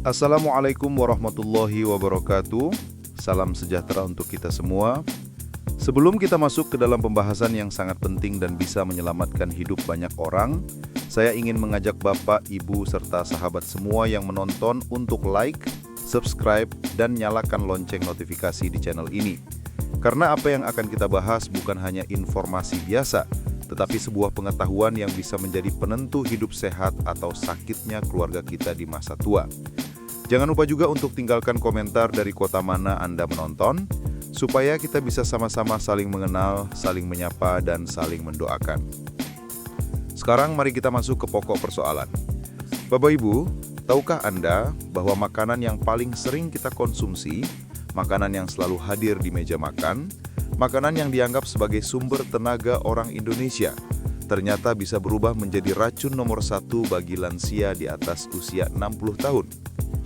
Assalamualaikum warahmatullahi wabarakatuh. Salam sejahtera untuk kita semua. Sebelum kita masuk ke dalam pembahasan yang sangat penting dan bisa menyelamatkan hidup banyak orang, saya ingin mengajak Bapak, Ibu, serta sahabat semua yang menonton untuk like, subscribe, dan nyalakan lonceng notifikasi di channel ini. Karena apa yang akan kita bahas bukan hanya informasi biasa, tetapi sebuah pengetahuan yang bisa menjadi penentu hidup sehat atau sakitnya keluarga kita di masa tua. Jangan lupa juga untuk tinggalkan komentar dari kota mana Anda menonton, supaya kita bisa sama-sama saling mengenal, saling menyapa, dan saling mendoakan. Sekarang mari kita masuk ke pokok persoalan. Bapak Ibu, tahukah Anda bahwa makanan yang paling sering kita konsumsi, makanan yang selalu hadir di meja makan, makanan yang dianggap sebagai sumber tenaga orang Indonesia, ternyata bisa berubah menjadi racun nomor 1 bagi lansia di atas usia 60 tahun.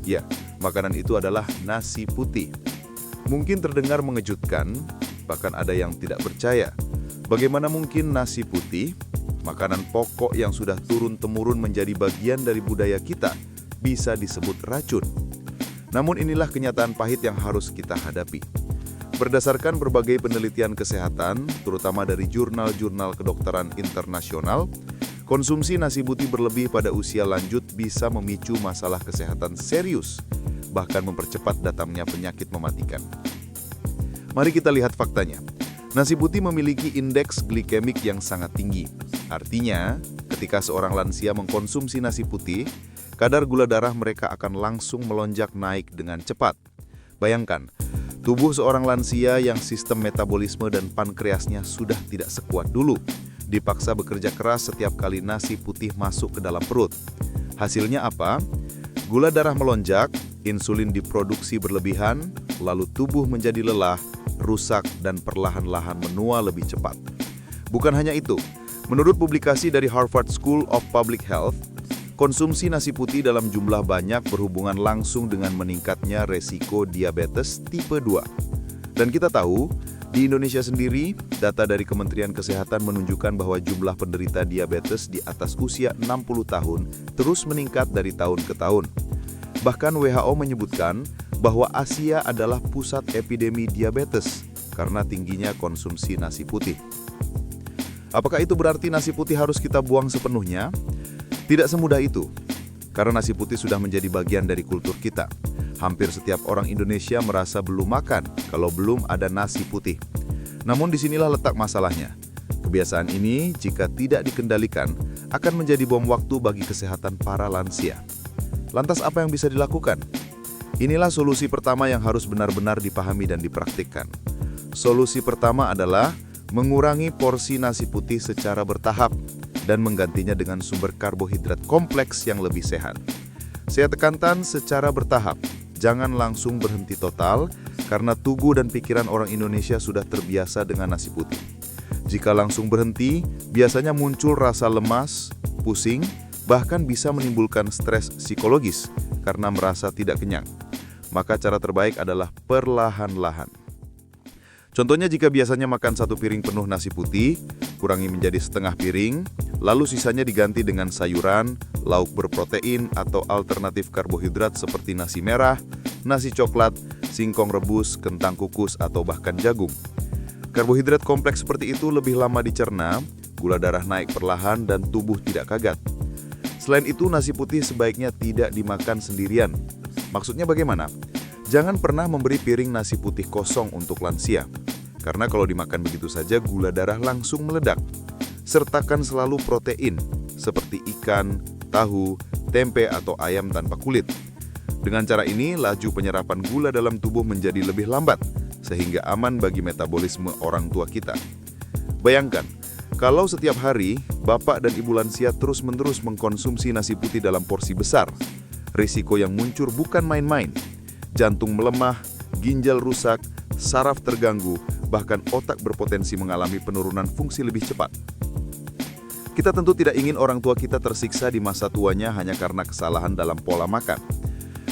Ya, makanan itu adalah nasi putih. Mungkin terdengar mengejutkan, bahkan ada yang tidak percaya. Bagaimana mungkin nasi putih, makanan pokok yang sudah turun-temurun menjadi bagian dari budaya kita, bisa disebut racun? Namun inilah kenyataan pahit yang harus kita hadapi. Berdasarkan berbagai penelitian kesehatan, terutama dari jurnal-jurnal kedokteran internasional, konsumsi nasi putih berlebih pada usia lanjut bisa memicu masalah kesehatan serius, bahkan mempercepat datangnya penyakit mematikan. Mari kita lihat faktanya. Nasi putih memiliki indeks glikemik yang sangat tinggi. Artinya, ketika seorang lansia mengkonsumsi nasi putih, kadar gula darah mereka akan langsung melonjak naik dengan cepat. Bayangkan, tubuh seorang lansia yang sistem metabolisme dan pankreasnya sudah tidak sekuat dulu, dipaksa bekerja keras setiap kali nasi putih masuk ke dalam perut. Hasilnya apa? Gula darah melonjak, insulin diproduksi berlebihan, lalu tubuh menjadi lelah, rusak, dan perlahan-lahan menua lebih cepat. Bukan hanya itu, menurut publikasi dari Harvard School of Public Health, konsumsi nasi putih dalam jumlah banyak berhubungan langsung dengan meningkatnya resiko diabetes tipe 2. Dan kita tahu, di Indonesia sendiri, data dari Kementerian Kesehatan menunjukkan bahwa jumlah penderita diabetes di atas usia 60 tahun terus meningkat dari tahun ke tahun. Bahkan WHO menyebutkan bahwa Asia adalah pusat epidemi diabetes karena tingginya konsumsi nasi putih. Apakah itu berarti nasi putih harus kita buang sepenuhnya? Tidak semudah itu, karena nasi putih sudah menjadi bagian dari kultur kita. Hampir setiap orang Indonesia merasa belum makan kalau belum ada nasi putih. Namun disinilah letak masalahnya. Kebiasaan ini jika tidak dikendalikan akan menjadi bom waktu bagi kesehatan para lansia. Lantas apa yang bisa dilakukan? Inilah solusi pertama yang harus benar-benar dipahami dan dipraktikkan. Solusi pertama adalah mengurangi porsi nasi putih secara bertahap dan menggantinya dengan sumber karbohidrat kompleks yang lebih sehat. Saya tekankan secara bertahap. Jangan langsung berhenti total, karena tubuh dan pikiran orang Indonesia sudah terbiasa dengan nasi putih. Jika langsung berhenti, biasanya muncul rasa lemas, pusing, bahkan bisa menimbulkan stres psikologis karena merasa tidak kenyang. Maka cara terbaik adalah perlahan-lahan. Contohnya jika biasanya makan 1 piring penuh nasi putih, kurangi menjadi setengah piring, lalu sisanya diganti dengan sayuran, lauk berprotein, atau alternatif karbohidrat seperti nasi merah, nasi coklat, singkong rebus, kentang kukus, atau bahkan jagung. Karbohidrat kompleks seperti itu lebih lama dicerna, gula darah naik perlahan, dan tubuh tidak kaget. Selain itu, nasi putih sebaiknya tidak dimakan sendirian. Maksudnya bagaimana? Jangan pernah memberi piring nasi putih kosong untuk lansia, karena kalau dimakan begitu saja gula darah langsung meledak. Sertakan selalu protein, seperti ikan, tahu, tempe, atau ayam tanpa kulit. Dengan cara ini, laju penyerapan gula dalam tubuh menjadi lebih lambat, sehingga aman bagi metabolisme orang tua kita. Bayangkan, kalau setiap hari, Bapak dan Ibu lansia terus-menerus mengkonsumsi nasi putih dalam porsi besar, risiko yang muncul bukan main-main. Jantung melemah, ginjal rusak, saraf terganggu, bahkan otak berpotensi mengalami penurunan fungsi lebih cepat. Kita tentu tidak ingin orang tua kita tersiksa di masa tuanya hanya karena kesalahan dalam pola makan.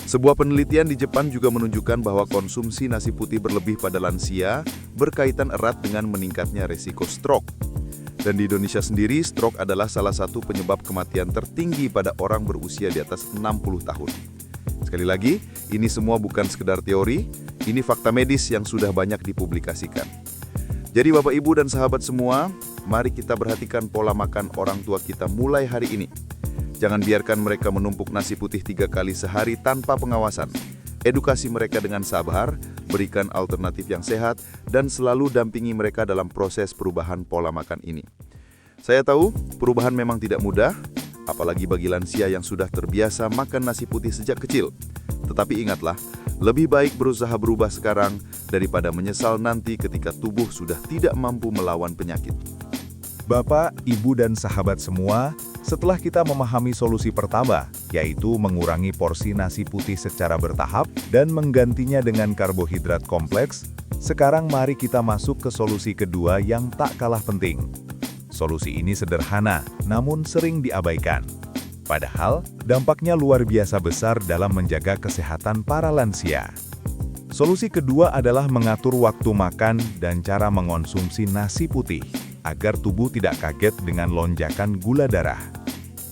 Sebuah penelitian di Jepang juga menunjukkan bahwa konsumsi nasi putih berlebih pada lansia berkaitan erat dengan meningkatnya risiko stroke. Dan di Indonesia sendiri, stroke adalah salah satu penyebab kematian tertinggi pada orang berusia di atas 60 tahun. Sekali lagi, ini semua bukan sekedar teori, ini fakta medis yang sudah banyak dipublikasikan. Jadi Bapak Ibu dan sahabat semua, mari kita perhatikan pola makan orang tua kita mulai hari ini. Jangan biarkan mereka menumpuk nasi putih 3 kali sehari tanpa pengawasan. Edukasi mereka dengan sabar, berikan alternatif yang sehat, dan selalu dampingi mereka dalam proses perubahan pola makan ini. Saya tahu, perubahan memang tidak mudah, apalagi bagi lansia yang sudah terbiasa makan nasi putih sejak kecil. Tetapi ingatlah, lebih baik berusaha berubah sekarang daripada menyesal nanti ketika tubuh sudah tidak mampu melawan penyakit. Bapak, Ibu, dan sahabat semua, setelah kita memahami solusi pertama, yaitu mengurangi porsi nasi putih secara bertahap dan menggantinya dengan karbohidrat kompleks, sekarang mari kita masuk ke solusi kedua yang tak kalah penting. Solusi ini sederhana, namun sering diabaikan. Padahal, dampaknya luar biasa besar dalam menjaga kesehatan para lansia. Solusi kedua adalah mengatur waktu makan dan cara mengonsumsi nasi putih, agar tubuh tidak kaget dengan lonjakan gula darah.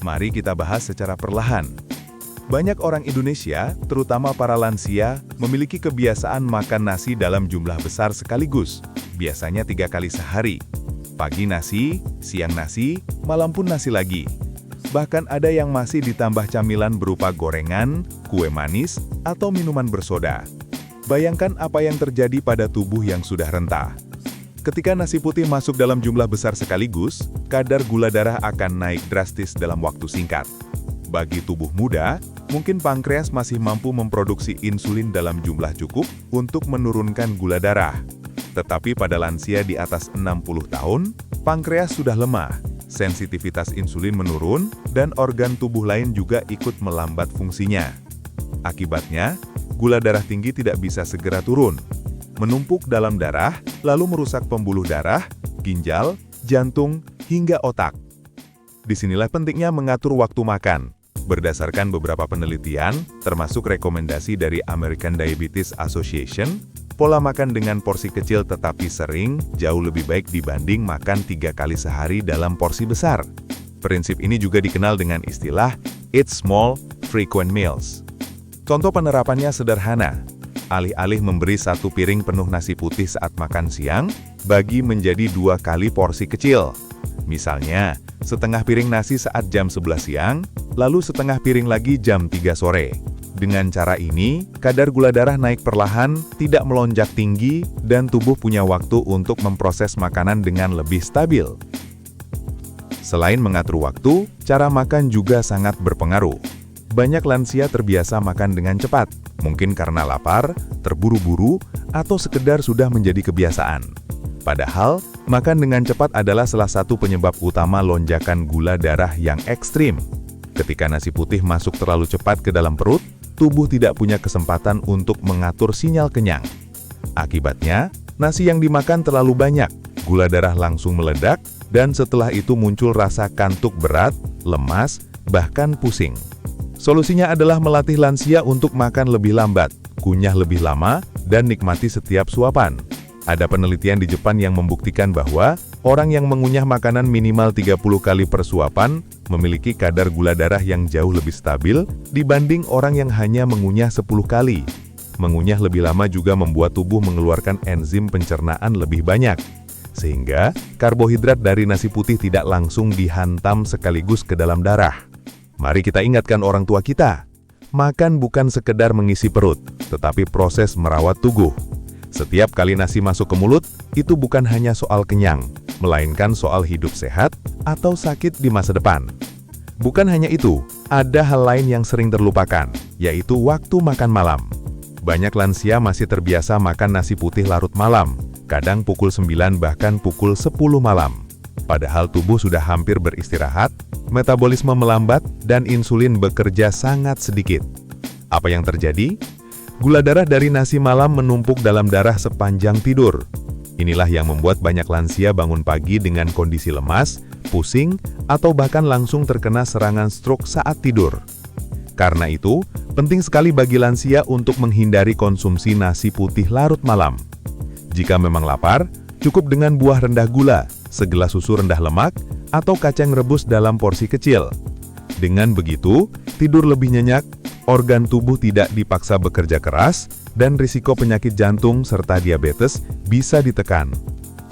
Mari kita bahas secara perlahan. Banyak orang Indonesia, terutama para lansia, memiliki kebiasaan makan nasi dalam jumlah besar sekaligus, biasanya 3 kali sehari. Pagi nasi, siang nasi, malam pun nasi lagi. Bahkan ada yang masih ditambah camilan berupa gorengan, kue manis, atau minuman bersoda. Bayangkan apa yang terjadi pada tubuh yang sudah renta. Ketika nasi putih masuk dalam jumlah besar sekaligus, kadar gula darah akan naik drastis dalam waktu singkat. Bagi tubuh muda, mungkin pankreas masih mampu memproduksi insulin dalam jumlah cukup untuk menurunkan gula darah. Tetapi pada lansia di atas 60 tahun, pankreas sudah lemah, sensitivitas insulin menurun, dan organ tubuh lain juga ikut melambat fungsinya. Akibatnya, gula darah tinggi tidak bisa segera turun, menumpuk dalam darah, lalu merusak pembuluh darah, ginjal, jantung, hingga otak. Disinilah pentingnya mengatur waktu makan. Berdasarkan beberapa penelitian, termasuk rekomendasi dari American Diabetes Association, pola makan dengan porsi kecil tetapi sering jauh lebih baik dibanding makan 3 kali sehari dalam porsi besar. Prinsip ini juga dikenal dengan istilah Eat Small, Frequent Meals. Contoh penerapannya sederhana. Alih-alih memberi 1 piring penuh nasi putih saat makan siang, bagi menjadi 2 kali porsi kecil. Misalnya, setengah piring nasi saat jam 11 siang, lalu setengah piring lagi jam 3 sore. Dengan cara ini, kadar gula darah naik perlahan, tidak melonjak tinggi, dan tubuh punya waktu untuk memproses makanan dengan lebih stabil. Selain mengatur waktu, cara makan juga sangat berpengaruh. Banyak lansia terbiasa makan dengan cepat, mungkin karena lapar, terburu-buru, atau sekedar sudah menjadi kebiasaan. Padahal, makan dengan cepat adalah salah satu penyebab utama lonjakan gula darah yang ekstrim. Ketika nasi putih masuk terlalu cepat ke dalam perut, tubuh tidak punya kesempatan untuk mengatur sinyal kenyang. Akibatnya, nasi yang dimakan terlalu banyak, gula darah langsung meledak, dan setelah itu muncul rasa kantuk berat, lemas, bahkan pusing. Solusinya adalah melatih lansia untuk makan lebih lambat, kunyah lebih lama, dan nikmati setiap suapan. Ada penelitian di Jepang yang membuktikan bahwa orang yang mengunyah makanan minimal 30 kali per suapan memiliki kadar gula darah yang jauh lebih stabil dibanding orang yang hanya mengunyah 10 kali. Mengunyah lebih lama juga membuat tubuh mengeluarkan enzim pencernaan lebih banyak, sehingga karbohidrat dari nasi putih tidak langsung dihantam sekaligus ke dalam darah. Mari kita ingatkan orang tua kita, makan bukan sekedar mengisi perut, tetapi proses merawat tubuh. Setiap kali nasi masuk ke mulut, itu bukan hanya soal kenyang, melainkan soal hidup sehat atau sakit di masa depan. Bukan hanya itu, ada hal lain yang sering terlupakan, yaitu waktu makan malam. Banyak lansia masih terbiasa makan nasi putih larut malam, kadang pukul 9 bahkan pukul 10 malam. Padahal tubuh sudah hampir beristirahat, metabolisme melambat, dan insulin bekerja sangat sedikit. Apa yang terjadi? Gula darah dari nasi malam menumpuk dalam darah sepanjang tidur. Inilah yang membuat banyak lansia bangun pagi dengan kondisi lemas, pusing, atau bahkan langsung terkena serangan stroke saat tidur. Karena itu, penting sekali bagi lansia untuk menghindari konsumsi nasi putih larut malam. Jika memang lapar, cukup dengan buah rendah gula, segelas susu rendah lemak, atau kacang rebus dalam porsi kecil. Dengan begitu, tidur lebih nyenyak, organ tubuh tidak dipaksa bekerja keras, dan risiko penyakit jantung serta diabetes bisa ditekan.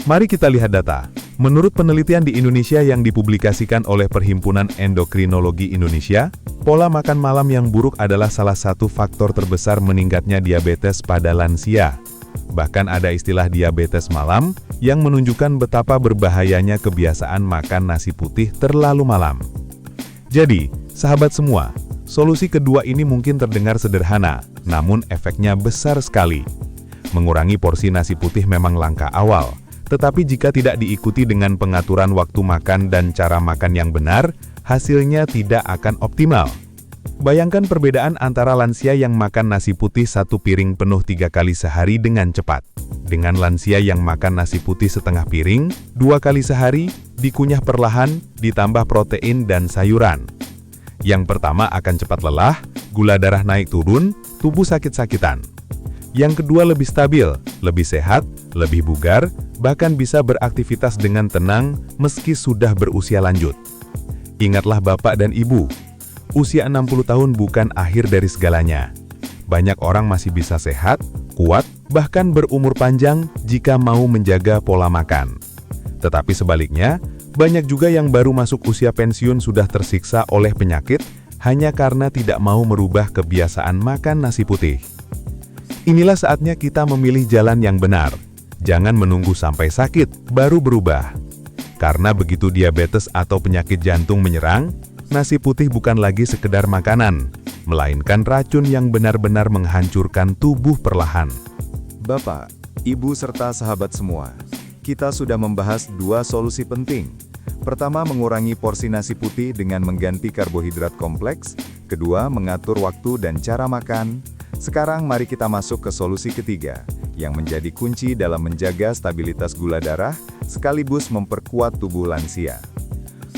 Mari kita lihat data. Menurut penelitian di Indonesia yang dipublikasikan oleh Perhimpunan Endokrinologi Indonesia, pola makan malam yang buruk adalah salah satu faktor terbesar meningkatnya diabetes pada lansia. Bahkan ada istilah diabetes malam yang menunjukkan betapa berbahayanya kebiasaan makan nasi putih terlalu malam. Jadi, sahabat semua, solusi kedua ini mungkin terdengar sederhana, namun efeknya besar sekali. Mengurangi porsi nasi putih memang langkah awal, tetapi jika tidak diikuti dengan pengaturan waktu makan dan cara makan yang benar, hasilnya tidak akan optimal. Bayangkan perbedaan antara lansia yang makan nasi putih 1 piring penuh 3 kali sehari dengan cepat, dengan lansia yang makan nasi putih setengah piring 2 kali sehari, dikunyah perlahan, ditambah protein dan sayuran. Yang pertama akan cepat lelah, gula darah naik turun, tubuh sakit-sakitan. Yang kedua lebih stabil, lebih sehat, lebih bugar, bahkan bisa beraktivitas dengan tenang meski sudah berusia lanjut. Ingatlah Bapak dan Ibu, usia 60 tahun bukan akhir dari segalanya. Banyak orang masih bisa sehat, kuat, bahkan berumur panjang jika mau menjaga pola makan. Tetapi sebaliknya, banyak juga yang baru masuk usia pensiun sudah tersiksa oleh penyakit hanya karena tidak mau merubah kebiasaan makan nasi putih. Inilah saatnya kita memilih jalan yang benar. Jangan menunggu sampai sakit, baru berubah. Karena begitu diabetes atau penyakit jantung menyerang, nasi putih bukan lagi sekedar makanan, melainkan racun yang benar-benar menghancurkan tubuh perlahan. Bapak, Ibu serta sahabat semua, kita sudah membahas 2 solusi penting. Pertama, mengurangi porsi nasi putih dengan mengganti karbohidrat kompleks. Kedua, mengatur waktu dan cara makan. Sekarang mari kita masuk ke solusi ketiga, yang menjadi kunci dalam menjaga stabilitas gula darah, sekaligus memperkuat tubuh lansia.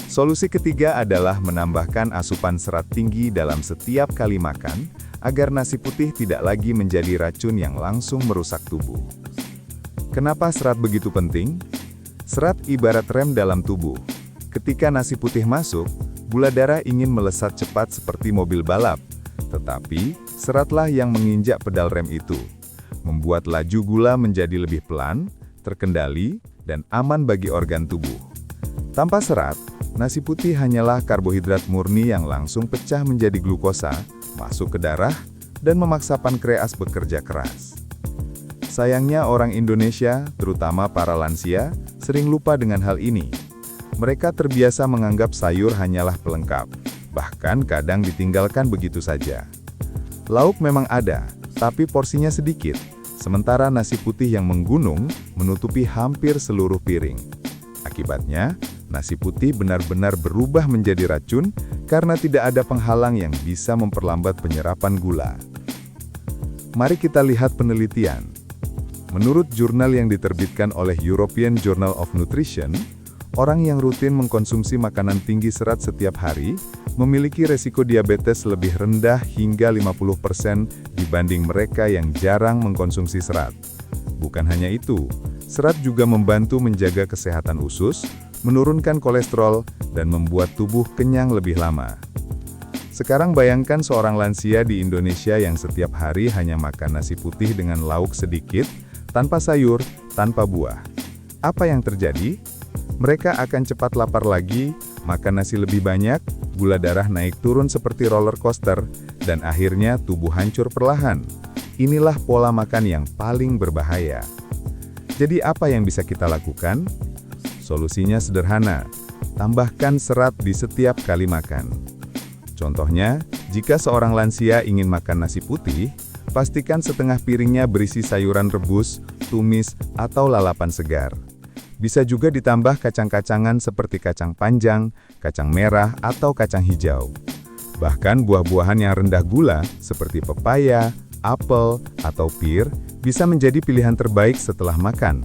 Solusi ketiga adalah menambahkan asupan serat tinggi dalam setiap kali makan, agar nasi putih tidak lagi menjadi racun yang langsung merusak tubuh. Kenapa serat begitu penting? Serat ibarat rem dalam tubuh. Ketika nasi putih masuk, gula darah ingin melesat cepat seperti mobil balap. Tetapi, seratlah yang menginjak pedal rem itu, membuat laju gula menjadi lebih pelan, terkendali, dan aman bagi organ tubuh. Tanpa serat, nasi putih hanyalah karbohidrat murni yang langsung pecah menjadi glukosa, masuk ke darah, dan memaksa pankreas bekerja keras. Sayangnya orang Indonesia, terutama para lansia, sering lupa dengan hal ini. Mereka terbiasa menganggap sayur hanyalah pelengkap, bahkan kadang ditinggalkan begitu saja. Lauk memang ada, tapi porsinya sedikit, sementara nasi putih yang menggunung menutupi hampir seluruh piring. Akibatnya, nasi putih benar-benar berubah menjadi racun karena tidak ada penghalang yang bisa memperlambat penyerapan gula. Mari kita lihat penelitian. Menurut jurnal yang diterbitkan oleh European Journal of Nutrition, orang yang rutin mengkonsumsi makanan tinggi serat setiap hari memiliki resiko diabetes lebih rendah hingga 50% dibanding mereka yang jarang mengkonsumsi serat. Bukan hanya itu, serat juga membantu menjaga kesehatan usus, menurunkan kolesterol, dan membuat tubuh kenyang lebih lama. Sekarang bayangkan seorang lansia di Indonesia yang setiap hari hanya makan nasi putih dengan lauk sedikit, tanpa sayur, tanpa buah. Apa yang terjadi? Mereka akan cepat lapar lagi, makan nasi lebih banyak, gula darah naik turun seperti roller coaster, dan akhirnya tubuh hancur perlahan. Inilah pola makan yang paling berbahaya. Jadi apa yang bisa kita lakukan? Solusinya sederhana, tambahkan serat di setiap kali makan. Contohnya, jika seorang lansia ingin makan nasi putih, pastikan setengah piringnya berisi sayuran rebus, tumis, atau lalapan segar. Bisa juga ditambah kacang-kacangan seperti kacang panjang, kacang merah, atau kacang hijau. Bahkan buah-buahan yang rendah gula, seperti pepaya, apel, atau pir, bisa menjadi pilihan terbaik setelah makan.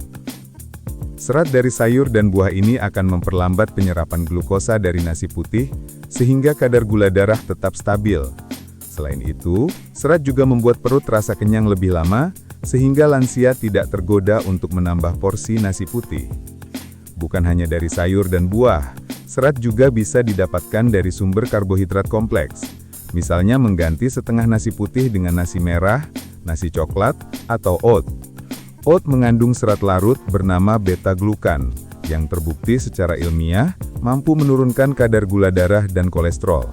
Serat dari sayur dan buah ini akan memperlambat penyerapan glukosa dari nasi putih, sehingga kadar gula darah tetap stabil. Selain itu, serat juga membuat perut terasa kenyang lebih lama, sehingga lansia tidak tergoda untuk menambah porsi nasi putih. Bukan hanya dari sayur dan buah, serat juga bisa didapatkan dari sumber karbohidrat kompleks. Misalnya mengganti setengah nasi putih dengan nasi merah, nasi coklat, atau oat. Oat mengandung serat larut bernama beta-glukan, yang terbukti secara ilmiah mampu menurunkan kadar gula darah dan kolesterol.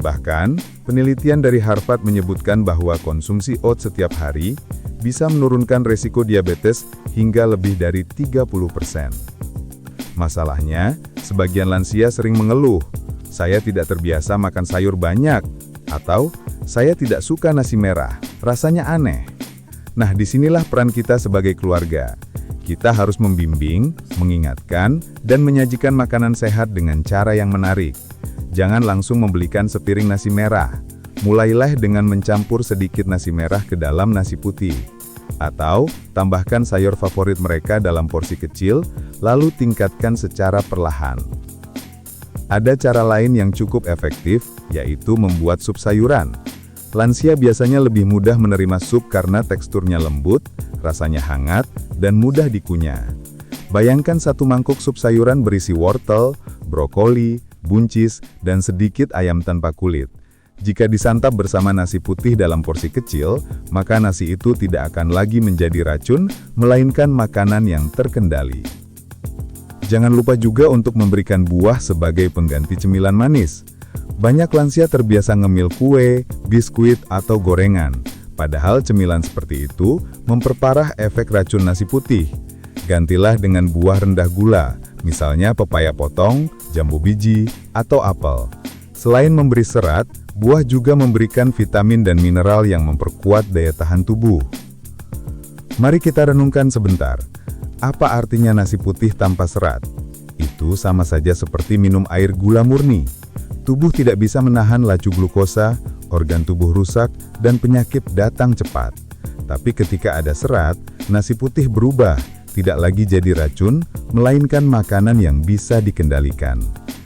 Bahkan, penelitian dari Harvard menyebutkan bahwa konsumsi oat setiap hari bisa menurunkan resiko diabetes hingga lebih dari 30%. Masalahnya, sebagian lansia sering mengeluh, "Saya tidak terbiasa makan sayur banyak," atau "Saya tidak suka nasi merah, rasanya aneh." Nah, disinilah peran kita sebagai keluarga. Kita harus membimbing, mengingatkan, dan menyajikan makanan sehat dengan cara yang menarik. Jangan langsung membelikan sepiring nasi merah. Mulailah dengan mencampur sedikit nasi merah ke dalam nasi putih. Atau, tambahkan sayur favorit mereka dalam porsi kecil, lalu tingkatkan secara perlahan. Ada cara lain yang cukup efektif, yaitu membuat sup sayuran. Lansia biasanya lebih mudah menerima sup karena teksturnya lembut, rasanya hangat, dan mudah dikunyah. Bayangkan satu mangkuk sup sayuran berisi wortel, brokoli, buncis, dan sedikit ayam tanpa kulit. Jika disantap bersama nasi putih dalam porsi kecil, maka nasi itu tidak akan lagi menjadi racun, melainkan makanan yang terkendali. Jangan lupa juga untuk memberikan buah sebagai pengganti cemilan manis. Banyak lansia terbiasa ngemil kue, biskuit, atau gorengan. Padahal cemilan seperti itu memperparah efek racun nasi putih. Gantilah dengan buah rendah gula, misalnya pepaya potong, jambu biji, atau apel. Selain memberi serat, buah juga memberikan vitamin dan mineral yang memperkuat daya tahan tubuh. Mari kita renungkan sebentar. Apa artinya nasi putih tanpa serat? Itu sama saja seperti minum air gula murni. Tubuh tidak bisa menahan laju glukosa, organ tubuh rusak, dan penyakit datang cepat. Tapi ketika ada serat, nasi putih berubah, tidak lagi jadi racun, melainkan makanan yang bisa dikendalikan.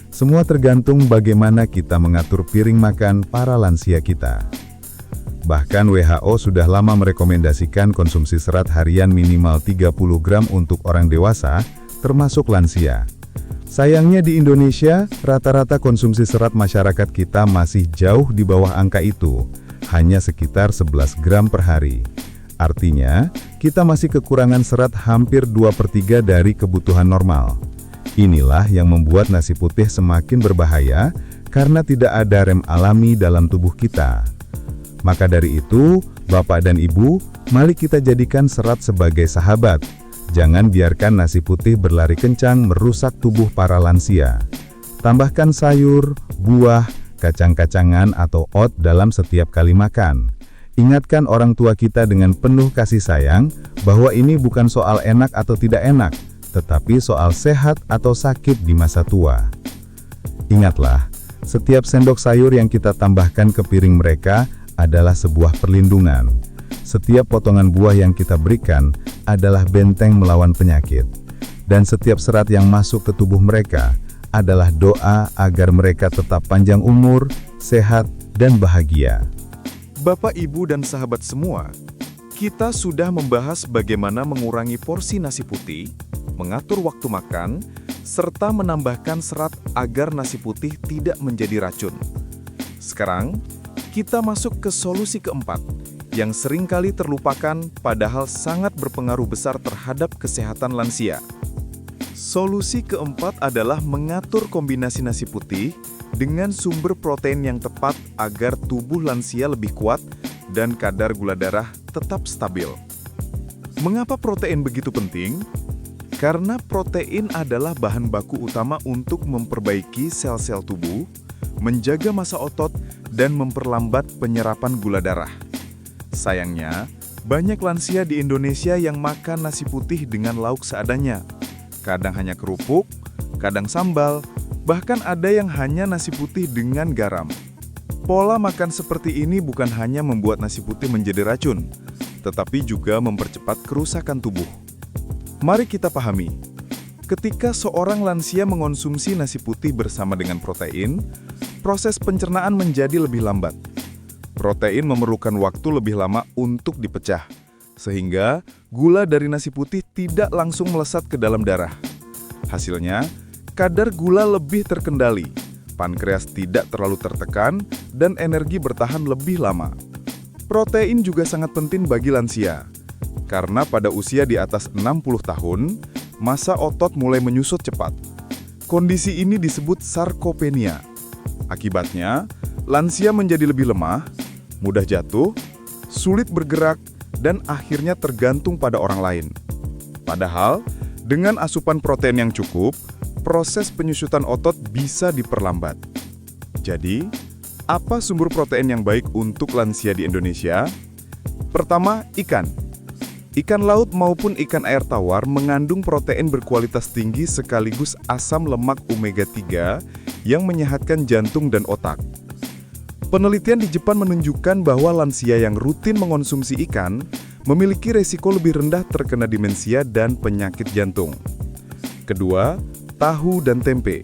Semua tergantung bagaimana kita mengatur piring makan para lansia kita. Bahkan WHO sudah lama merekomendasikan konsumsi serat harian minimal 30 gram untuk orang dewasa, termasuk lansia. Sayangnya di Indonesia, rata-rata konsumsi serat masyarakat kita masih jauh di bawah angka itu, hanya sekitar 11 gram per hari. Artinya, kita masih kekurangan serat hampir 2/3 dari kebutuhan normal. Inilah yang membuat nasi putih semakin berbahaya, karena tidak ada rem alami dalam tubuh kita. Maka dari itu, Bapak dan Ibu, mari kita jadikan serat sebagai sahabat. Jangan biarkan nasi putih berlari kencang merusak tubuh para lansia. Tambahkan sayur, buah, kacang-kacangan atau oat dalam setiap kali makan. Ingatkan orang tua kita dengan penuh kasih sayang bahwa ini bukan soal enak atau tidak enak, tetapi soal sehat atau sakit di masa tua. Ingatlah, setiap sendok sayur yang kita tambahkan ke piring mereka adalah sebuah perlindungan. Setiap potongan buah yang kita berikan adalah benteng melawan penyakit. Dan setiap serat yang masuk ke tubuh mereka adalah doa agar mereka tetap panjang umur, sehat, dan bahagia. Bapak, Ibu, dan sahabat semua, kita sudah membahas bagaimana mengurangi porsi nasi putih, mengatur waktu makan, serta menambahkan serat agar nasi putih tidak menjadi racun. Sekarang, kita masuk ke solusi keempat, yang seringkali terlupakan padahal sangat berpengaruh besar terhadap kesehatan lansia. Solusi keempat adalah mengatur kombinasi nasi putih dengan sumber protein yang tepat agar tubuh lansia lebih kuat dan kadar gula darah tetap stabil. Mengapa protein begitu penting? Karena protein adalah bahan baku utama untuk memperbaiki sel-sel tubuh, menjaga massa otot, dan memperlambat penyerapan gula darah. Sayangnya, banyak lansia di Indonesia yang makan nasi putih dengan lauk seadanya. Kadang hanya kerupuk, kadang sambal, bahkan ada yang hanya nasi putih dengan garam. Pola makan seperti ini bukan hanya membuat nasi putih menjadi racun, tetapi juga mempercepat kerusakan tubuh. Mari kita pahami, ketika seorang lansia mengonsumsi nasi putih bersama dengan protein, proses pencernaan menjadi lebih lambat. Protein memerlukan waktu lebih lama untuk dipecah, sehingga gula dari nasi putih tidak langsung melesat ke dalam darah. Hasilnya, kadar gula lebih terkendali, pankreas tidak terlalu tertekan, dan energi bertahan lebih lama. Protein juga sangat penting bagi lansia, karena pada usia di atas 60 tahun, massa otot mulai menyusut cepat. Kondisi ini disebut sarkopenia. Akibatnya, lansia menjadi lebih lemah, mudah jatuh, sulit bergerak, dan akhirnya tergantung pada orang lain. Padahal, dengan asupan protein yang cukup, proses penyusutan otot bisa diperlambat. Jadi, apa sumber protein yang baik untuk lansia di Indonesia? Pertama, ikan. Ikan laut maupun ikan air tawar mengandung protein berkualitas tinggi sekaligus asam lemak omega 3 yang menyehatkan jantung dan otak. Penelitian di Jepang menunjukkan bahwa lansia yang rutin mengonsumsi ikan memiliki resiko lebih rendah terkena demensia dan penyakit jantung. Kedua, tahu dan tempe.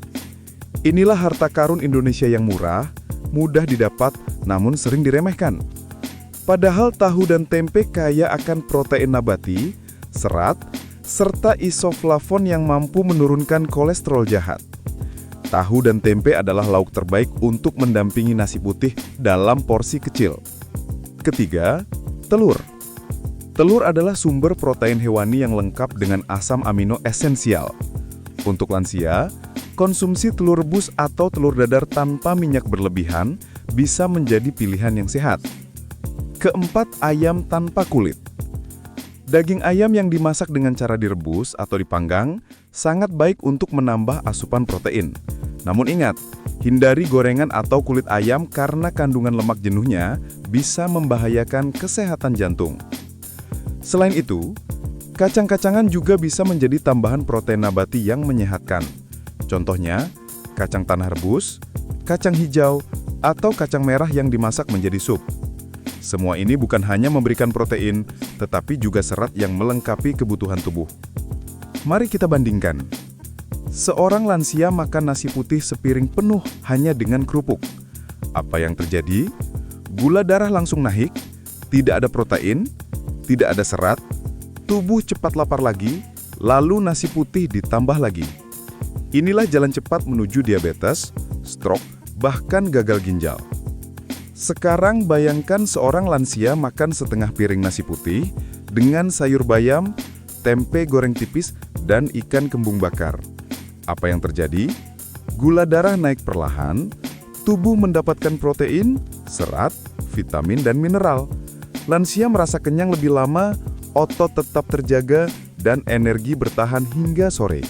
Inilah harta karun Indonesia yang murah, mudah didapat, namun sering diremehkan. Padahal tahu dan tempe kaya akan protein nabati, serat, serta isoflavon yang mampu menurunkan kolesterol jahat. Tahu dan tempe adalah lauk terbaik untuk mendampingi nasi putih dalam porsi kecil. Ketiga, telur. Telur adalah sumber protein hewani yang lengkap dengan asam amino esensial. Untuk lansia, konsumsi telur rebus atau telur dadar tanpa minyak berlebihan bisa menjadi pilihan yang sehat. Keempat, ayam tanpa kulit. Daging ayam yang dimasak dengan cara direbus atau dipanggang sangat baik untuk menambah asupan protein. Namun ingat, hindari gorengan atau kulit ayam karena kandungan lemak jenuhnya bisa membahayakan kesehatan jantung. Selain itu, kacang-kacangan juga bisa menjadi tambahan protein nabati yang menyehatkan. Contohnya, kacang tanah rebus, kacang hijau, atau kacang merah yang dimasak menjadi sup. Semua ini bukan hanya memberikan protein, tetapi juga serat yang melengkapi kebutuhan tubuh. Mari kita bandingkan. Seorang lansia makan nasi putih sepiring penuh hanya dengan kerupuk. Apa yang terjadi? Gula darah langsung naik, tidak ada protein, tidak ada serat, tubuh cepat lapar lagi, lalu nasi putih ditambah lagi. Inilah jalan cepat menuju diabetes, stroke, bahkan gagal ginjal. Sekarang bayangkan seorang lansia makan setengah piring nasi putih dengan sayur bayam, tempe goreng tipis, dan ikan kembung bakar. Apa yang terjadi? Gula darah naik perlahan, tubuh mendapatkan protein, serat, vitamin, dan mineral. Lansia merasa kenyang lebih lama, otot tetap terjaga, dan energi bertahan hingga sore.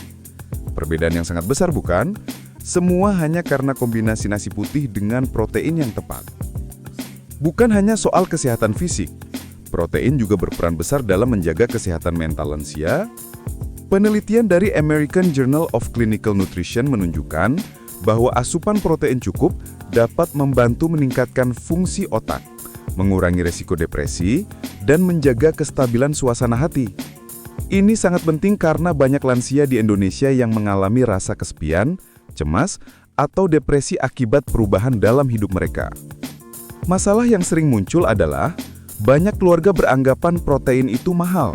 Perbedaan yang sangat besar bukan? Semua hanya karena kombinasi nasi putih dengan protein yang tepat. Bukan hanya soal kesehatan fisik, protein juga berperan besar dalam menjaga kesehatan mental lansia. Penelitian dari American Journal of Clinical Nutrition menunjukkan bahwa asupan protein cukup dapat membantu meningkatkan fungsi otak, mengurangi resiko depresi, dan menjaga kestabilan suasana hati. Ini sangat penting karena banyak lansia di Indonesia yang mengalami rasa kesepian, cemas, atau depresi akibat perubahan dalam hidup mereka. Masalah yang sering muncul adalah banyak keluarga beranggapan protein itu mahal.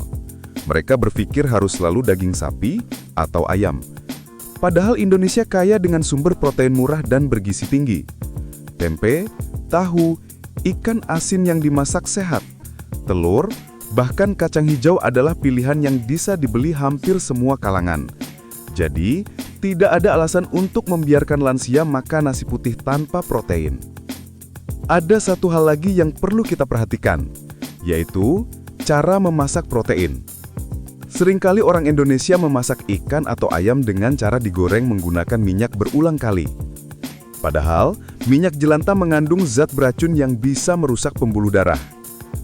Mereka berpikir harus selalu daging sapi atau ayam. Padahal Indonesia kaya dengan sumber protein murah dan bergizi tinggi. Tempe, tahu, ikan asin yang dimasak sehat, telur, bahkan kacang hijau adalah pilihan yang bisa dibeli hampir semua kalangan. Jadi, tidak ada alasan untuk membiarkan lansia makan nasi putih tanpa protein. Ada satu hal lagi yang perlu kita perhatikan, yaitu cara memasak protein. Seringkali orang Indonesia memasak ikan atau ayam dengan cara digoreng menggunakan minyak berulang kali. Padahal, minyak jelantah mengandung zat beracun yang bisa merusak pembuluh darah.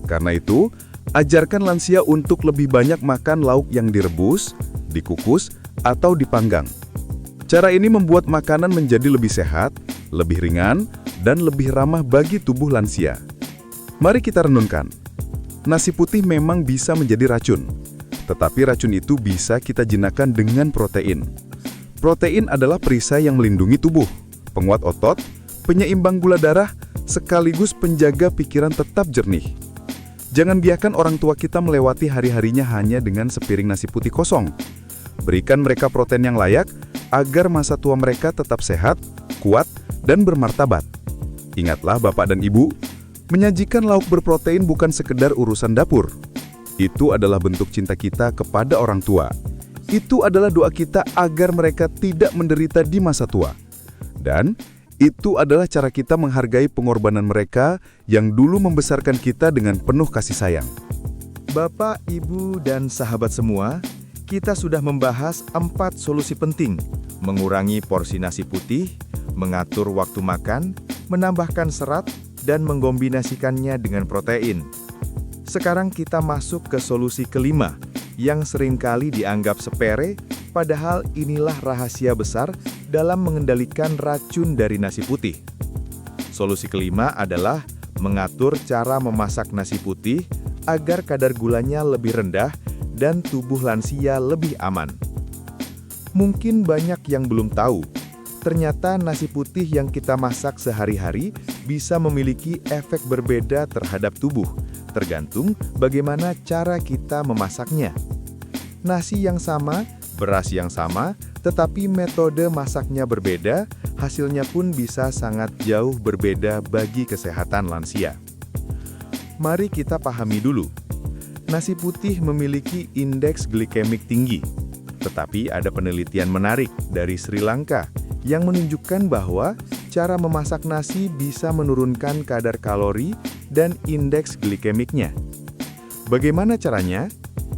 Karena itu, ajarkan lansia untuk lebih banyak makan lauk yang direbus, dikukus, atau dipanggang. Cara ini membuat makanan menjadi lebih sehat, lebih ringan, dan lebih ramah bagi tubuh lansia. Mari kita renungkan. Nasi putih memang bisa menjadi racun, tetapi racun itu bisa kita jinakkan dengan protein. Protein adalah perisai yang melindungi tubuh, penguat otot, penyeimbang gula darah, sekaligus penjaga pikiran tetap jernih. Jangan biarkan orang tua kita melewati hari-harinya hanya dengan sepiring nasi putih kosong. Berikan mereka protein yang layak agar masa tua mereka tetap sehat, kuat, dan bermartabat. Ingatlah Bapak dan Ibu, menyajikan lauk berprotein bukan sekedar urusan dapur. Itu adalah bentuk cinta kita kepada orang tua. Itu adalah doa kita agar mereka tidak menderita di masa tua. Dan itu adalah cara kita menghargai pengorbanan mereka yang dulu membesarkan kita dengan penuh kasih sayang. Bapak, Ibu, dan sahabat semua, kita sudah membahas 4 solusi penting: mengurangi porsi nasi putih, mengatur waktu makan, menambahkan serat, dan mengkombinasikannya dengan protein. Sekarang kita masuk ke solusi kelima, yang seringkali dianggap sepele, padahal inilah rahasia besar dalam mengendalikan racun dari nasi putih. Solusi kelima adalah mengatur cara memasak nasi putih agar kadar gulanya lebih rendah dan tubuh lansia lebih aman. Mungkin banyak yang belum tahu, ternyata nasi putih yang kita masak sehari-hari bisa memiliki efek berbeda terhadap tubuh, tergantung bagaimana cara kita memasaknya. Nasi yang sama, beras yang sama, tetapi metode masaknya berbeda, hasilnya pun bisa sangat jauh berbeda bagi kesehatan lansia. Mari kita pahami dulu. Nasi putih memiliki indeks glikemik tinggi, tetapi ada penelitian menarik dari Sri Lanka yang menunjukkan bahwa cara memasak nasi bisa menurunkan kadar kalori dan indeks glikemiknya. Bagaimana caranya?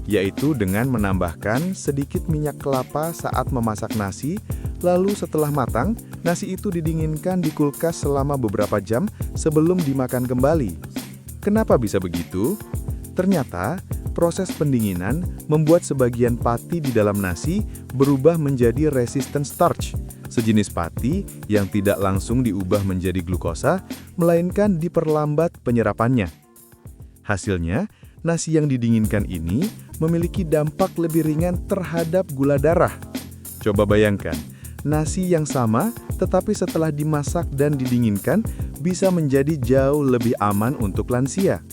Yaitu dengan menambahkan sedikit minyak kelapa saat memasak nasi, lalu setelah matang, nasi itu didinginkan di kulkas selama beberapa jam sebelum dimakan kembali. Kenapa bisa begitu? Ternyata, proses pendinginan membuat sebagian pati di dalam nasi berubah menjadi resistant starch, sejenis pati yang tidak langsung diubah menjadi glukosa, melainkan diperlambat penyerapannya. Hasilnya, nasi yang didinginkan ini memiliki dampak lebih ringan terhadap gula darah. Coba bayangkan, nasi yang sama tetapi setelah dimasak dan didinginkan bisa menjadi jauh lebih aman untuk lansia.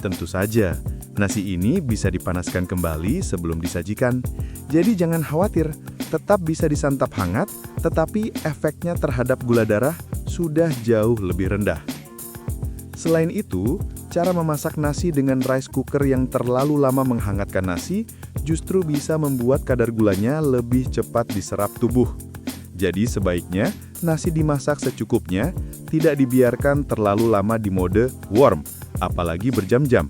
Tentu saja, nasi ini bisa dipanaskan kembali sebelum disajikan. Jadi jangan khawatir, tetap bisa disantap hangat, tetapi efeknya terhadap gula darah sudah jauh lebih rendah. Selain itu, cara memasak nasi dengan rice cooker yang terlalu lama menghangatkan nasi justru bisa membuat kadar gulanya lebih cepat diserap tubuh. Jadi sebaiknya nasi dimasak secukupnya, tidak dibiarkan terlalu lama di mode warm, apalagi berjam-jam.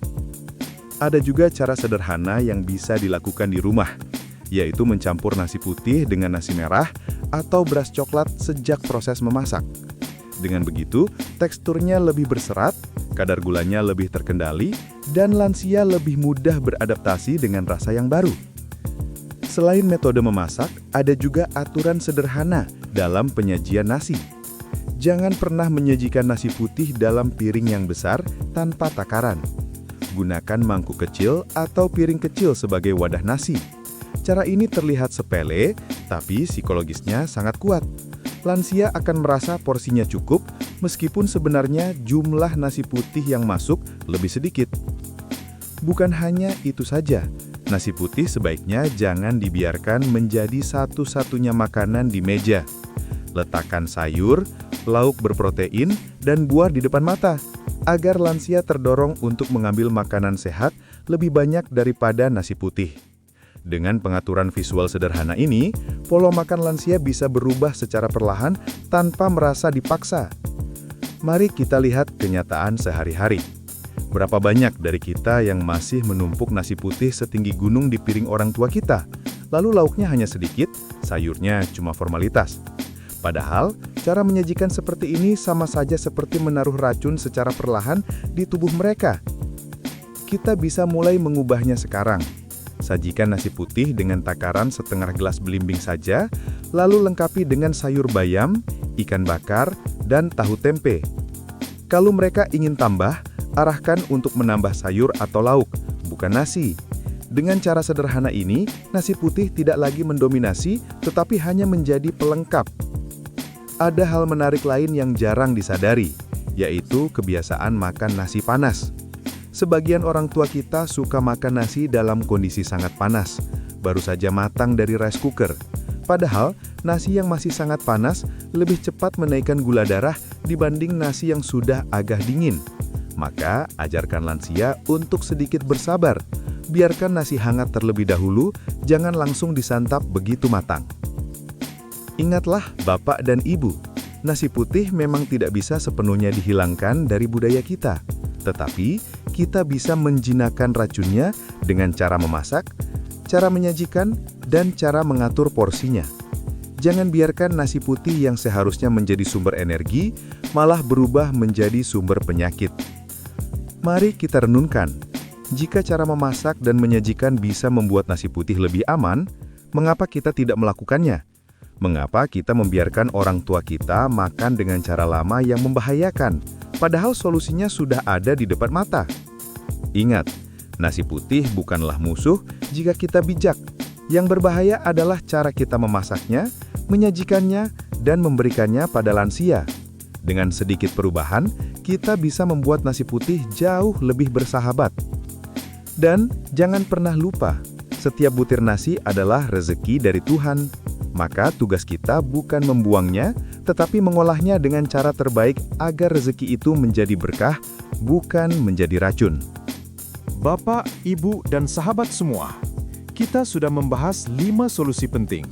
Ada juga cara sederhana yang bisa dilakukan di rumah, yaitu mencampur nasi putih dengan nasi merah atau beras coklat sejak proses memasak. Dengan begitu, teksturnya lebih berserat, kadar gulanya lebih terkendali, dan lansia lebih mudah beradaptasi dengan rasa yang baru. Selain metode memasak, ada juga aturan sederhana dalam penyajian nasi. Jangan pernah menyajikan nasi putih dalam piring yang besar tanpa takaran. Gunakan mangkuk kecil atau piring kecil sebagai wadah nasi. Cara ini terlihat sepele, tapi psikologisnya sangat kuat. Lansia akan merasa porsinya cukup, meskipun sebenarnya jumlah nasi putih yang masuk lebih sedikit. Bukan hanya itu saja, nasi putih sebaiknya jangan dibiarkan menjadi satu-satunya makanan di meja. Letakkan sayur, lauk berprotein, dan buah di depan mata, agar lansia terdorong untuk mengambil makanan sehat lebih banyak daripada nasi putih. Dengan pengaturan visual sederhana ini, pola makan lansia bisa berubah secara perlahan tanpa merasa dipaksa. Mari kita lihat kenyataan sehari-hari. Berapa banyak dari kita yang masih menumpuk nasi putih setinggi gunung di piring orang tua kita, lalu lauknya hanya sedikit, sayurnya cuma formalitas. Padahal, cara menyajikan seperti ini sama saja seperti menaruh racun secara perlahan di tubuh mereka. Kita bisa mulai mengubahnya sekarang. Sajikan nasi putih dengan takaran setengah gelas belimbing saja, lalu lengkapi dengan sayur bayam, ikan bakar, dan tahu tempe. Kalau mereka ingin tambah, arahkan untuk menambah sayur atau lauk, bukan nasi. Dengan cara sederhana ini, nasi putih tidak lagi mendominasi, tetapi hanya menjadi pelengkap. Ada hal menarik lain yang jarang disadari, yaitu kebiasaan makan nasi panas. Sebagian orang tua kita suka makan nasi dalam kondisi sangat panas, baru saja matang dari rice cooker. Padahal, nasi yang masih sangat panas lebih cepat menaikkan gula darah dibanding nasi yang sudah agak dingin. Maka, ajarkan lansia untuk sedikit bersabar. Biarkan nasi hangat terlebih dahulu, jangan langsung disantap begitu matang. Ingatlah, Bapak dan Ibu, nasi putih memang tidak bisa sepenuhnya dihilangkan dari budaya kita. Tetapi, kita bisa menjinakkan racunnya dengan cara memasak, cara menyajikan, dan cara mengatur porsinya. Jangan biarkan nasi putih yang seharusnya menjadi sumber energi, malah berubah menjadi sumber penyakit. Mari kita renungkan, jika cara memasak dan menyajikan bisa membuat nasi putih lebih aman, mengapa kita tidak melakukannya? Mengapa kita membiarkan orang tua kita makan dengan cara lama yang membahayakan, padahal solusinya sudah ada di depan mata? Ingat, nasi putih bukanlah musuh jika kita bijak. Yang berbahaya adalah cara kita memasaknya, menyajikannya, dan memberikannya pada lansia. Dengan sedikit perubahan, kita bisa membuat nasi putih jauh lebih bersahabat. Dan jangan pernah lupa, setiap butir nasi adalah rezeki dari Tuhan. Maka tugas kita bukan membuangnya, tetapi mengolahnya dengan cara terbaik agar rezeki itu menjadi berkah, bukan menjadi racun. Bapak, Ibu, dan sahabat semua, kita sudah membahas 5 solusi penting.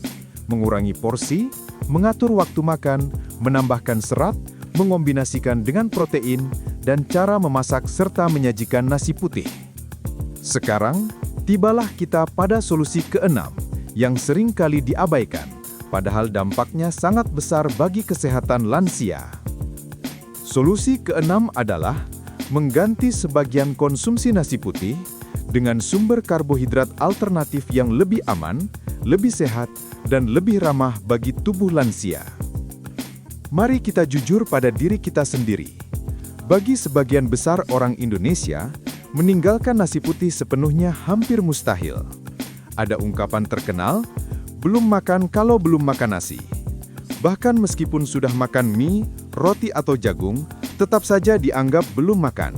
Mengurangi porsi, mengatur waktu makan, menambahkan serat, mengombinasikan dengan protein, dan cara memasak serta menyajikan nasi putih. Sekarang, tibalah kita pada solusi ke-6 yang sering kali diabaikan, padahal dampaknya sangat besar bagi kesehatan lansia. Solusi ke-6 adalah mengganti sebagian konsumsi nasi putih dengan sumber karbohidrat alternatif yang lebih aman, lebih sehat, dan lebih ramah bagi tubuh lansia. Mari kita jujur pada diri kita sendiri. Bagi sebagian besar orang Indonesia, meninggalkan nasi putih sepenuhnya hampir mustahil. Ada ungkapan terkenal, belum makan kalau belum makan nasi. Bahkan meskipun sudah makan mie, roti atau jagung, tetap saja dianggap belum makan.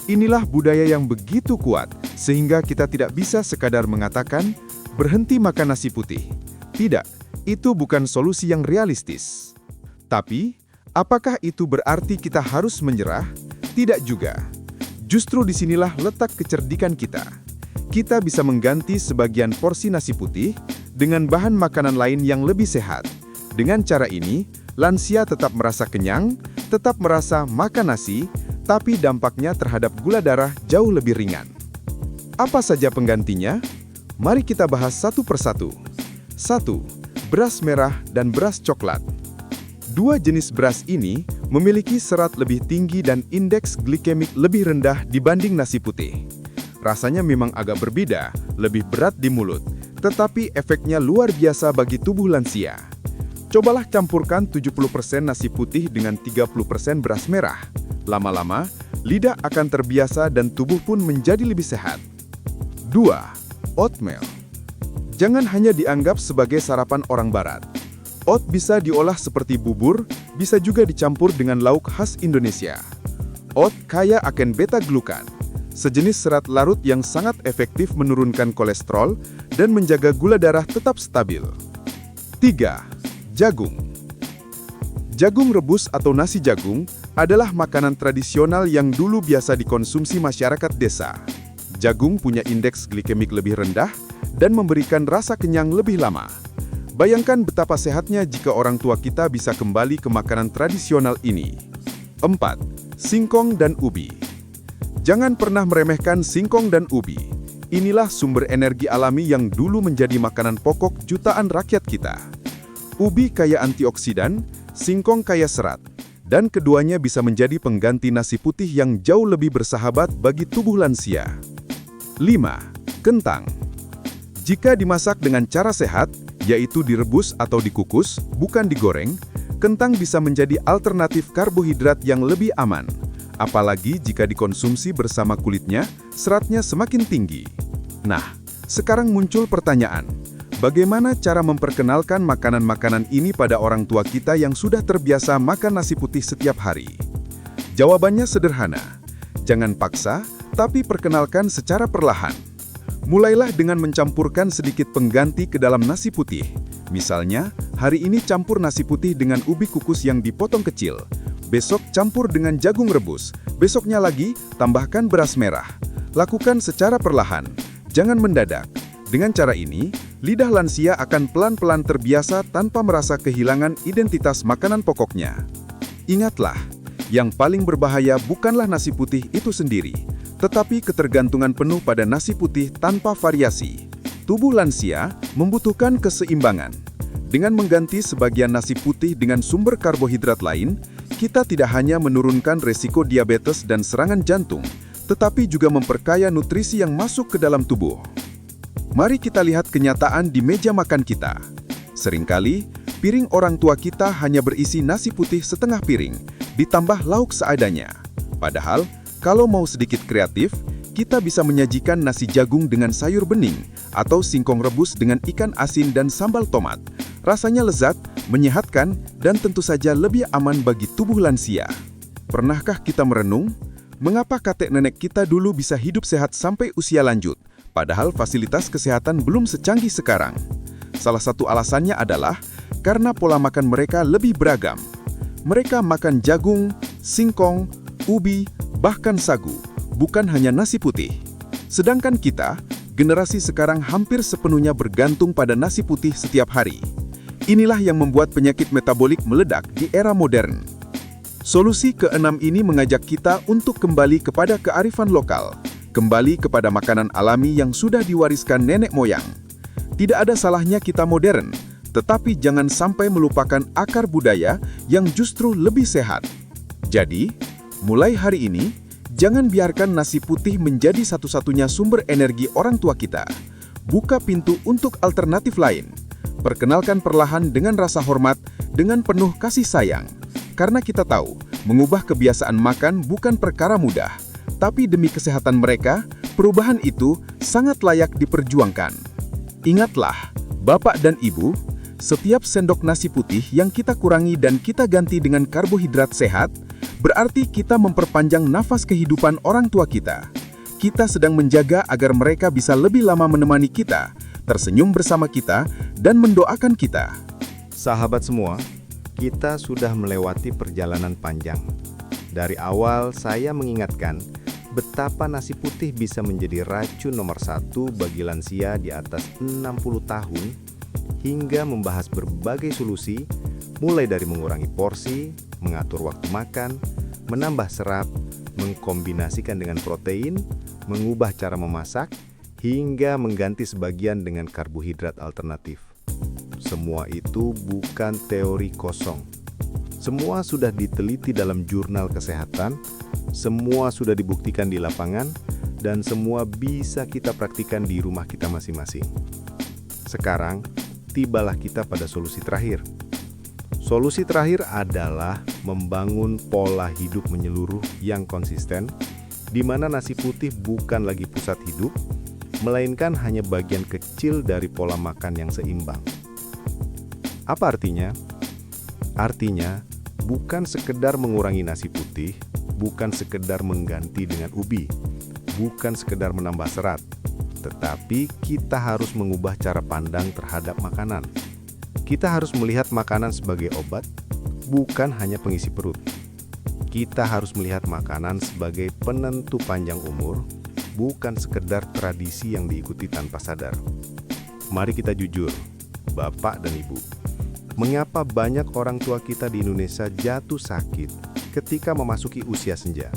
Inilah budaya yang begitu kuat, sehingga kita tidak bisa sekadar mengatakan, berhenti makan nasi putih. Tidak, itu bukan solusi yang realistis. Tapi, apakah itu berarti kita harus menyerah? Tidak juga. Justru disinilah letak kecerdikan kita. Kita bisa mengganti sebagian porsi nasi putih dengan bahan makanan lain yang lebih sehat. Dengan cara ini, lansia tetap merasa kenyang, tetap merasa makan nasi, tapi dampaknya terhadap gula darah jauh lebih ringan. Apa saja penggantinya? Mari kita bahas satu persatu. 1. Beras merah dan beras coklat. Dua jenis beras ini memiliki serat lebih tinggi dan indeks glikemik lebih rendah dibanding nasi putih. Rasanya memang agak berbeda, lebih berat di mulut, tetapi efeknya luar biasa bagi tubuh lansia. Cobalah campurkan 70% nasi putih dengan 30% beras merah. Lama-lama, lidah akan terbiasa dan tubuh pun menjadi lebih sehat. 2. Oatmeal. Jangan hanya dianggap sebagai sarapan orang barat. Oat bisa diolah seperti bubur, bisa juga dicampur dengan lauk khas Indonesia. Oat kaya akan beta-glukan, sejenis serat larut yang sangat efektif menurunkan kolesterol dan menjaga gula darah tetap stabil. 3. Jagung. Jagung rebus atau nasi jagung adalah makanan tradisional yang dulu biasa dikonsumsi masyarakat desa. Jagung punya indeks glikemik lebih rendah dan memberikan rasa kenyang lebih lama. Bayangkan betapa sehatnya jika orang tua kita bisa kembali ke makanan tradisional ini. 4. Singkong dan ubi. Jangan pernah meremehkan singkong dan ubi. Inilah sumber energi alami yang dulu menjadi makanan pokok jutaan rakyat kita. Ubi kaya antioksidan, singkong kaya serat, dan keduanya bisa menjadi pengganti nasi putih yang jauh lebih bersahabat bagi tubuh lansia. 5. Kentang. Jika dimasak dengan cara sehat, yaitu direbus atau dikukus, bukan digoreng, kentang bisa menjadi alternatif karbohidrat yang lebih aman. Apalagi jika dikonsumsi bersama kulitnya, seratnya semakin tinggi. Nah, sekarang muncul pertanyaan, bagaimana cara memperkenalkan makanan-makanan ini pada orang tua kita yang sudah terbiasa makan nasi putih setiap hari? Jawabannya sederhana, jangan paksa, tapi perkenalkan secara perlahan. Mulailah dengan mencampurkan sedikit pengganti ke dalam nasi putih. Misalnya, hari ini campur nasi putih dengan ubi kukus yang dipotong kecil. Besok campur dengan jagung rebus. Besoknya lagi, tambahkan beras merah. Lakukan secara perlahan, jangan mendadak. Dengan cara ini, lidah lansia akan pelan-pelan terbiasa tanpa merasa kehilangan identitas makanan pokoknya. Ingatlah, yang paling berbahaya bukanlah nasi putih itu sendiri, tetapi ketergantungan penuh pada nasi putih tanpa variasi. Tubuh lansia membutuhkan keseimbangan. Dengan mengganti sebagian nasi putih dengan sumber karbohidrat lain, kita tidak hanya menurunkan resiko diabetes dan serangan jantung, tetapi juga memperkaya nutrisi yang masuk ke dalam tubuh. Mari kita lihat kenyataan di meja makan kita. Seringkali, piring orang tua kita hanya berisi nasi putih setengah piring, ditambah lauk seadanya. Padahal, kalau mau sedikit kreatif, kita bisa menyajikan nasi jagung dengan sayur bening atau singkong rebus dengan ikan asin dan sambal tomat. Rasanya lezat, menyehatkan, dan tentu saja lebih aman bagi tubuh lansia. Pernahkah kita merenung? Mengapa kakek nenek kita dulu bisa hidup sehat sampai usia lanjut, padahal fasilitas kesehatan belum secanggih sekarang? Salah satu alasannya adalah karena pola makan mereka lebih beragam. Mereka makan jagung, singkong, ubi, bahkan sagu, bukan hanya nasi putih. Sedangkan kita, generasi sekarang hampir sepenuhnya bergantung pada nasi putih setiap hari. Inilah yang membuat penyakit metabolik meledak di era modern. Solusi keenam ini mengajak kita untuk kembali kepada kearifan lokal, kembali kepada makanan alami yang sudah diwariskan nenek moyang. Tidak ada salahnya kita modern, tetapi jangan sampai melupakan akar budaya yang justru lebih sehat. Jadi, mulai hari ini, jangan biarkan nasi putih menjadi satu-satunya sumber energi orang tua kita. Buka pintu untuk alternatif lain. Perkenalkan perlahan dengan rasa hormat, dengan penuh kasih sayang. Karena kita tahu, mengubah kebiasaan makan bukan perkara mudah. Tapi demi kesehatan mereka, perubahan itu sangat layak diperjuangkan. Ingatlah, Bapak dan Ibu, setiap sendok nasi putih yang kita kurangi dan kita ganti dengan karbohidrat sehat, berarti kita memperpanjang nafas kehidupan orang tua kita. Kita sedang menjaga agar mereka bisa lebih lama menemani kita, tersenyum bersama kita, dan mendoakan kita. Sahabat semua, kita sudah melewati perjalanan panjang. Dari awal saya mengingatkan betapa nasi putih bisa menjadi racun nomor 1 bagi lansia di atas 60 tahun, hingga membahas berbagai solusi, mulai dari mengurangi porsi, mengatur waktu makan, menambah serat, mengkombinasikan dengan protein, mengubah cara memasak, hingga mengganti sebagian dengan karbohidrat alternatif. Semua itu bukan teori kosong. Semua sudah diteliti dalam jurnal kesehatan, semua sudah dibuktikan di lapangan, dan semua bisa kita praktikkan di rumah kita masing-masing. Sekarang, tibalah kita pada solusi terakhir. Solusi terakhir adalah membangun pola hidup menyeluruh yang konsisten, di mana nasi putih bukan lagi pusat hidup, melainkan hanya bagian kecil dari pola makan yang seimbang. Apa artinya? Artinya, bukan sekedar mengurangi nasi putih, bukan sekedar mengganti dengan ubi, bukan sekedar menambah serat, tetapi kita harus mengubah cara pandang terhadap makanan. Kita harus melihat makanan sebagai obat, bukan hanya pengisi perut. Kita harus melihat makanan sebagai penentu panjang umur, bukan sekedar tradisi yang diikuti tanpa sadar. Mari kita jujur, Bapak dan Ibu. Mengapa banyak orang tua kita di Indonesia jatuh sakit ketika memasuki usia senja?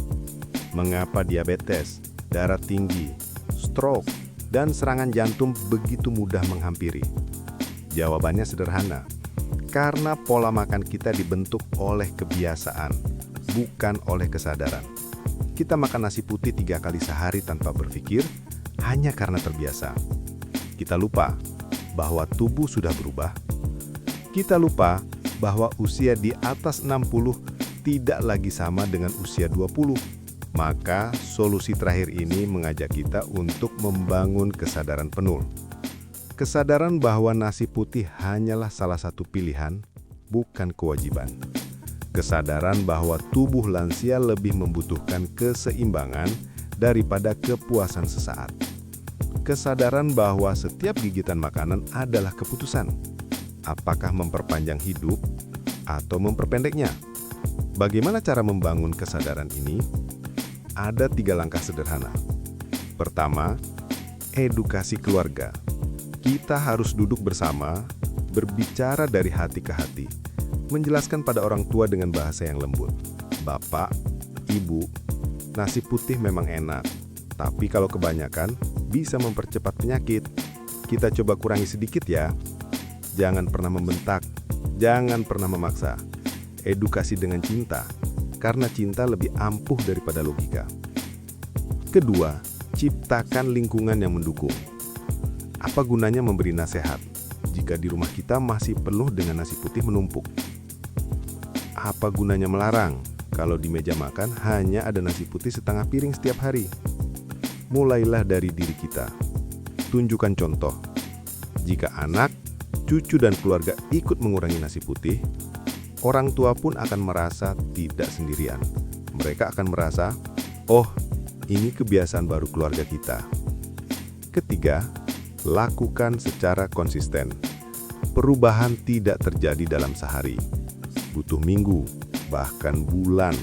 Mengapa diabetes, darah tinggi, stroke, dan serangan jantung begitu mudah menghampiri? Jawabannya sederhana, karena pola makan kita dibentuk oleh kebiasaan, bukan oleh kesadaran. Kita makan nasi putih 3 kali sehari tanpa berpikir, hanya karena terbiasa. Kita lupa bahwa tubuh sudah berubah. Kita lupa bahwa usia di atas 60 tidak lagi sama dengan usia 20. Maka solusi terakhir ini mengajak kita untuk membangun kesadaran penuh. Kesadaran bahwa nasi putih hanyalah salah satu pilihan, bukan kewajiban. Kesadaran bahwa tubuh lansia lebih membutuhkan keseimbangan daripada kepuasan sesaat. Kesadaran bahwa setiap gigitan makanan adalah keputusan. Apakah memperpanjang hidup atau memperpendeknya? Bagaimana cara membangun kesadaran ini? Ada 3 langkah sederhana. Pertama, edukasi keluarga. Kita harus duduk bersama, berbicara dari hati ke hati, menjelaskan pada orang tua dengan bahasa yang lembut. Bapak, Ibu, nasi putih memang enak, tapi kalau kebanyakan bisa mempercepat penyakit. Kita coba kurangi sedikit ya. Jangan pernah membentak, jangan pernah memaksa. Edukasi dengan cinta, karena cinta lebih ampuh daripada logika. Kedua, ciptakan lingkungan yang mendukung. Apa gunanya memberi nasihat jika di rumah kita masih penuh dengan nasi putih menumpuk? Apa gunanya melarang kalau di meja makan hanya ada nasi putih setengah piring setiap hari? Mulailah dari diri kita. Tunjukkan contoh. Jika anak, cucu dan keluarga ikut mengurangi nasi putih, orang tua pun akan merasa tidak sendirian. Mereka akan merasa, oh, ini kebiasaan baru keluarga kita. Ketiga, lakukan secara konsisten. Perubahan tidak terjadi dalam sehari. Butuh minggu, bahkan bulan.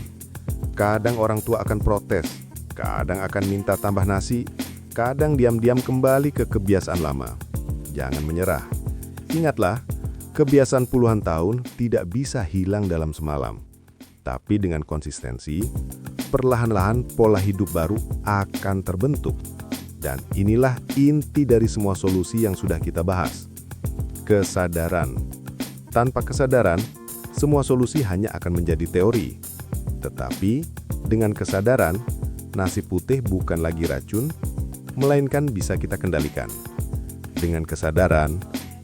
Kadang orang tua akan protes, kadang akan minta tambah nasi, kadang diam-diam kembali ke kebiasaan lama. Jangan menyerah. Ingatlah, kebiasaan puluhan tahun tidak bisa hilang dalam semalam. Tapi dengan konsistensi, perlahan-lahan pola hidup baru akan terbentuk. Dan inilah inti dari semua solusi yang sudah kita bahas. Kesadaran. Tanpa kesadaran, semua solusi hanya akan menjadi teori. Tetapi, dengan kesadaran, nasi putih bukan lagi racun, melainkan bisa kita kendalikan. Dengan kesadaran,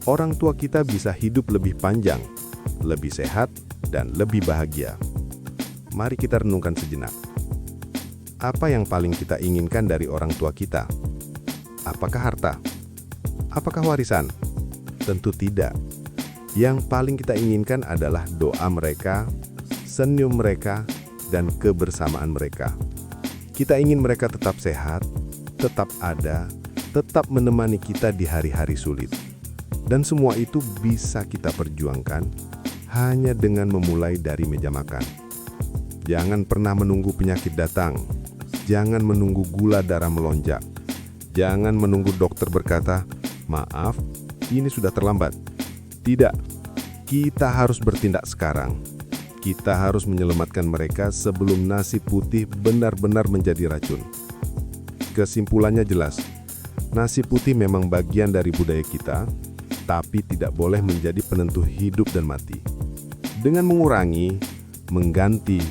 orang tua kita bisa hidup lebih panjang, lebih sehat, dan lebih bahagia. Mari kita renungkan sejenak. Apa yang paling kita inginkan dari orang tua kita? Apakah harta? Apakah warisan? Tentu tidak. Yang paling kita inginkan adalah doa mereka, senyum mereka, dan kebersamaan mereka. Kita ingin mereka tetap sehat, tetap ada, tetap menemani kita di hari-hari sulit. Dan semua itu bisa kita perjuangkan hanya dengan memulai dari meja makan. Jangan pernah menunggu penyakit datang. Jangan menunggu gula darah melonjak. Jangan menunggu dokter berkata, maaf, ini sudah terlambat. Tidak, kita harus bertindak sekarang. Kita harus menyelamatkan mereka sebelum nasi putih benar-benar menjadi racun. Kesimpulannya jelas, nasi putih memang bagian dari budaya kita, tapi tidak boleh menjadi penentu hidup dan mati. Dengan mengurangi, mengganti,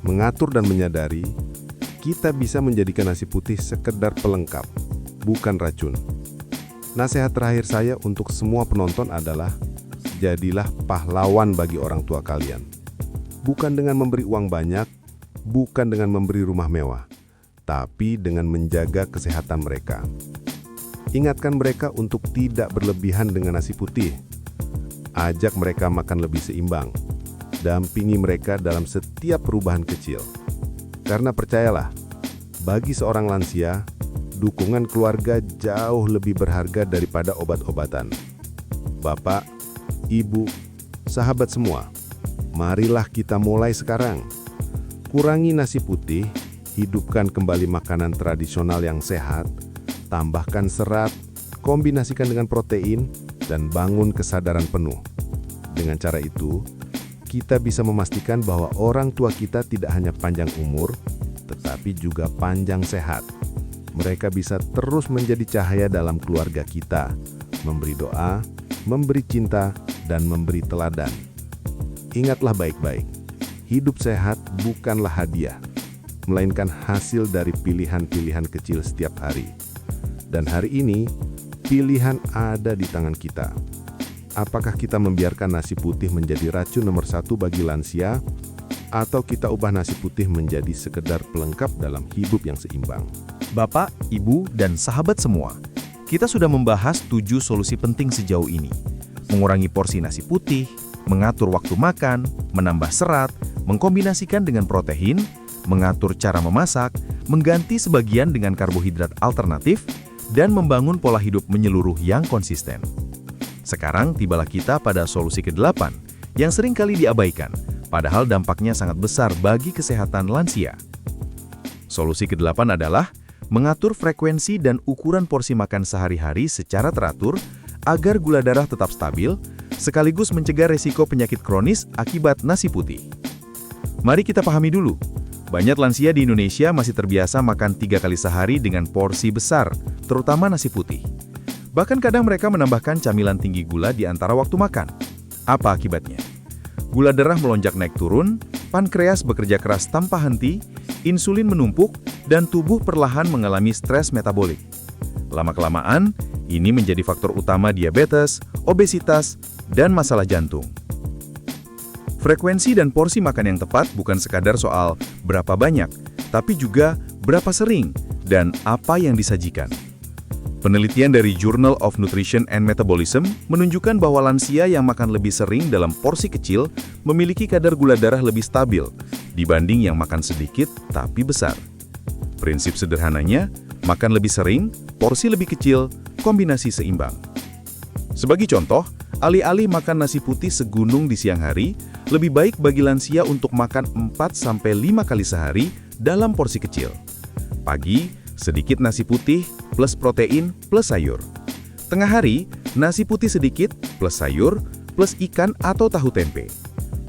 mengatur dan menyadari, kita bisa menjadikan nasi putih sekedar pelengkap, bukan racun. Nasihat terakhir saya untuk semua penonton adalah, jadilah pahlawan bagi orang tua kalian. Bukan dengan memberi uang banyak, bukan dengan memberi rumah mewah, tapi dengan menjaga kesehatan mereka. Ingatkan mereka untuk tidak berlebihan dengan nasi putih. Ajak mereka makan lebih seimbang. Dampingi mereka dalam setiap perubahan kecil. Karena percayalah, bagi seorang lansia, dukungan keluarga jauh lebih berharga daripada obat-obatan. Bapak, Ibu, sahabat semua, marilah kita mulai sekarang. Kurangi nasi putih, hidupkan kembali makanan tradisional yang sehat, tambahkan serat, kombinasikan dengan protein, dan bangun kesadaran penuh. Dengan cara itu, kita bisa memastikan bahwa orang tua kita tidak hanya panjang umur, tetapi juga panjang sehat. Mereka bisa terus menjadi cahaya dalam keluarga kita, memberi doa, memberi cinta, dan memberi teladan. Ingatlah baik-baik, hidup sehat bukanlah hadiah, melainkan hasil dari pilihan-pilihan kecil setiap hari. Dan hari ini, pilihan ada di tangan kita. Apakah kita membiarkan nasi putih menjadi racun nomor 1 bagi lansia, atau kita ubah nasi putih menjadi sekedar pelengkap dalam hidup yang seimbang? Bapak, Ibu, dan sahabat semua, kita sudah membahas 7 solusi penting sejauh ini. Mengurangi porsi nasi putih, mengatur waktu makan, menambah serat, mengkombinasikan dengan protein, mengatur cara memasak, mengganti sebagian dengan karbohidrat alternatif, dan membangun pola hidup menyeluruh yang konsisten. Sekarang tibalah kita pada solusi ke-8 yang sering kali diabaikan, padahal dampaknya sangat besar bagi kesehatan lansia. Solusi ke-8 adalah mengatur frekuensi dan ukuran porsi makan sehari-hari secara teratur agar gula darah tetap stabil, sekaligus mencegah resiko penyakit kronis akibat nasi putih. Mari kita pahami dulu. Banyak lansia di Indonesia masih terbiasa makan 3 kali sehari dengan porsi besar, terutama nasi putih. Bahkan kadang mereka menambahkan camilan tinggi gula di antara waktu makan. Apa akibatnya? Gula darah melonjak naik turun, pankreas bekerja keras tanpa henti, insulin menumpuk, dan tubuh perlahan mengalami stres metabolik. Lama-kelamaan, ini menjadi faktor utama diabetes, obesitas, dan masalah jantung. Frekuensi dan porsi makan yang tepat bukan sekadar soal berapa banyak, tapi juga berapa sering dan apa yang disajikan. Penelitian dari Journal of Nutrition and Metabolism menunjukkan bahwa lansia yang makan lebih sering dalam porsi kecil memiliki kadar gula darah lebih stabil dibanding yang makan sedikit tapi besar. Prinsip sederhananya, makan lebih sering, porsi lebih kecil, kombinasi seimbang. Sebagai contoh, alih-alih makan nasi putih segunung di siang hari, lebih baik bagi lansia untuk makan 4-5 kali sehari dalam porsi kecil. Pagi, sedikit nasi putih plus protein plus sayur. Tengah hari, nasi putih sedikit plus sayur plus ikan atau tahu tempe.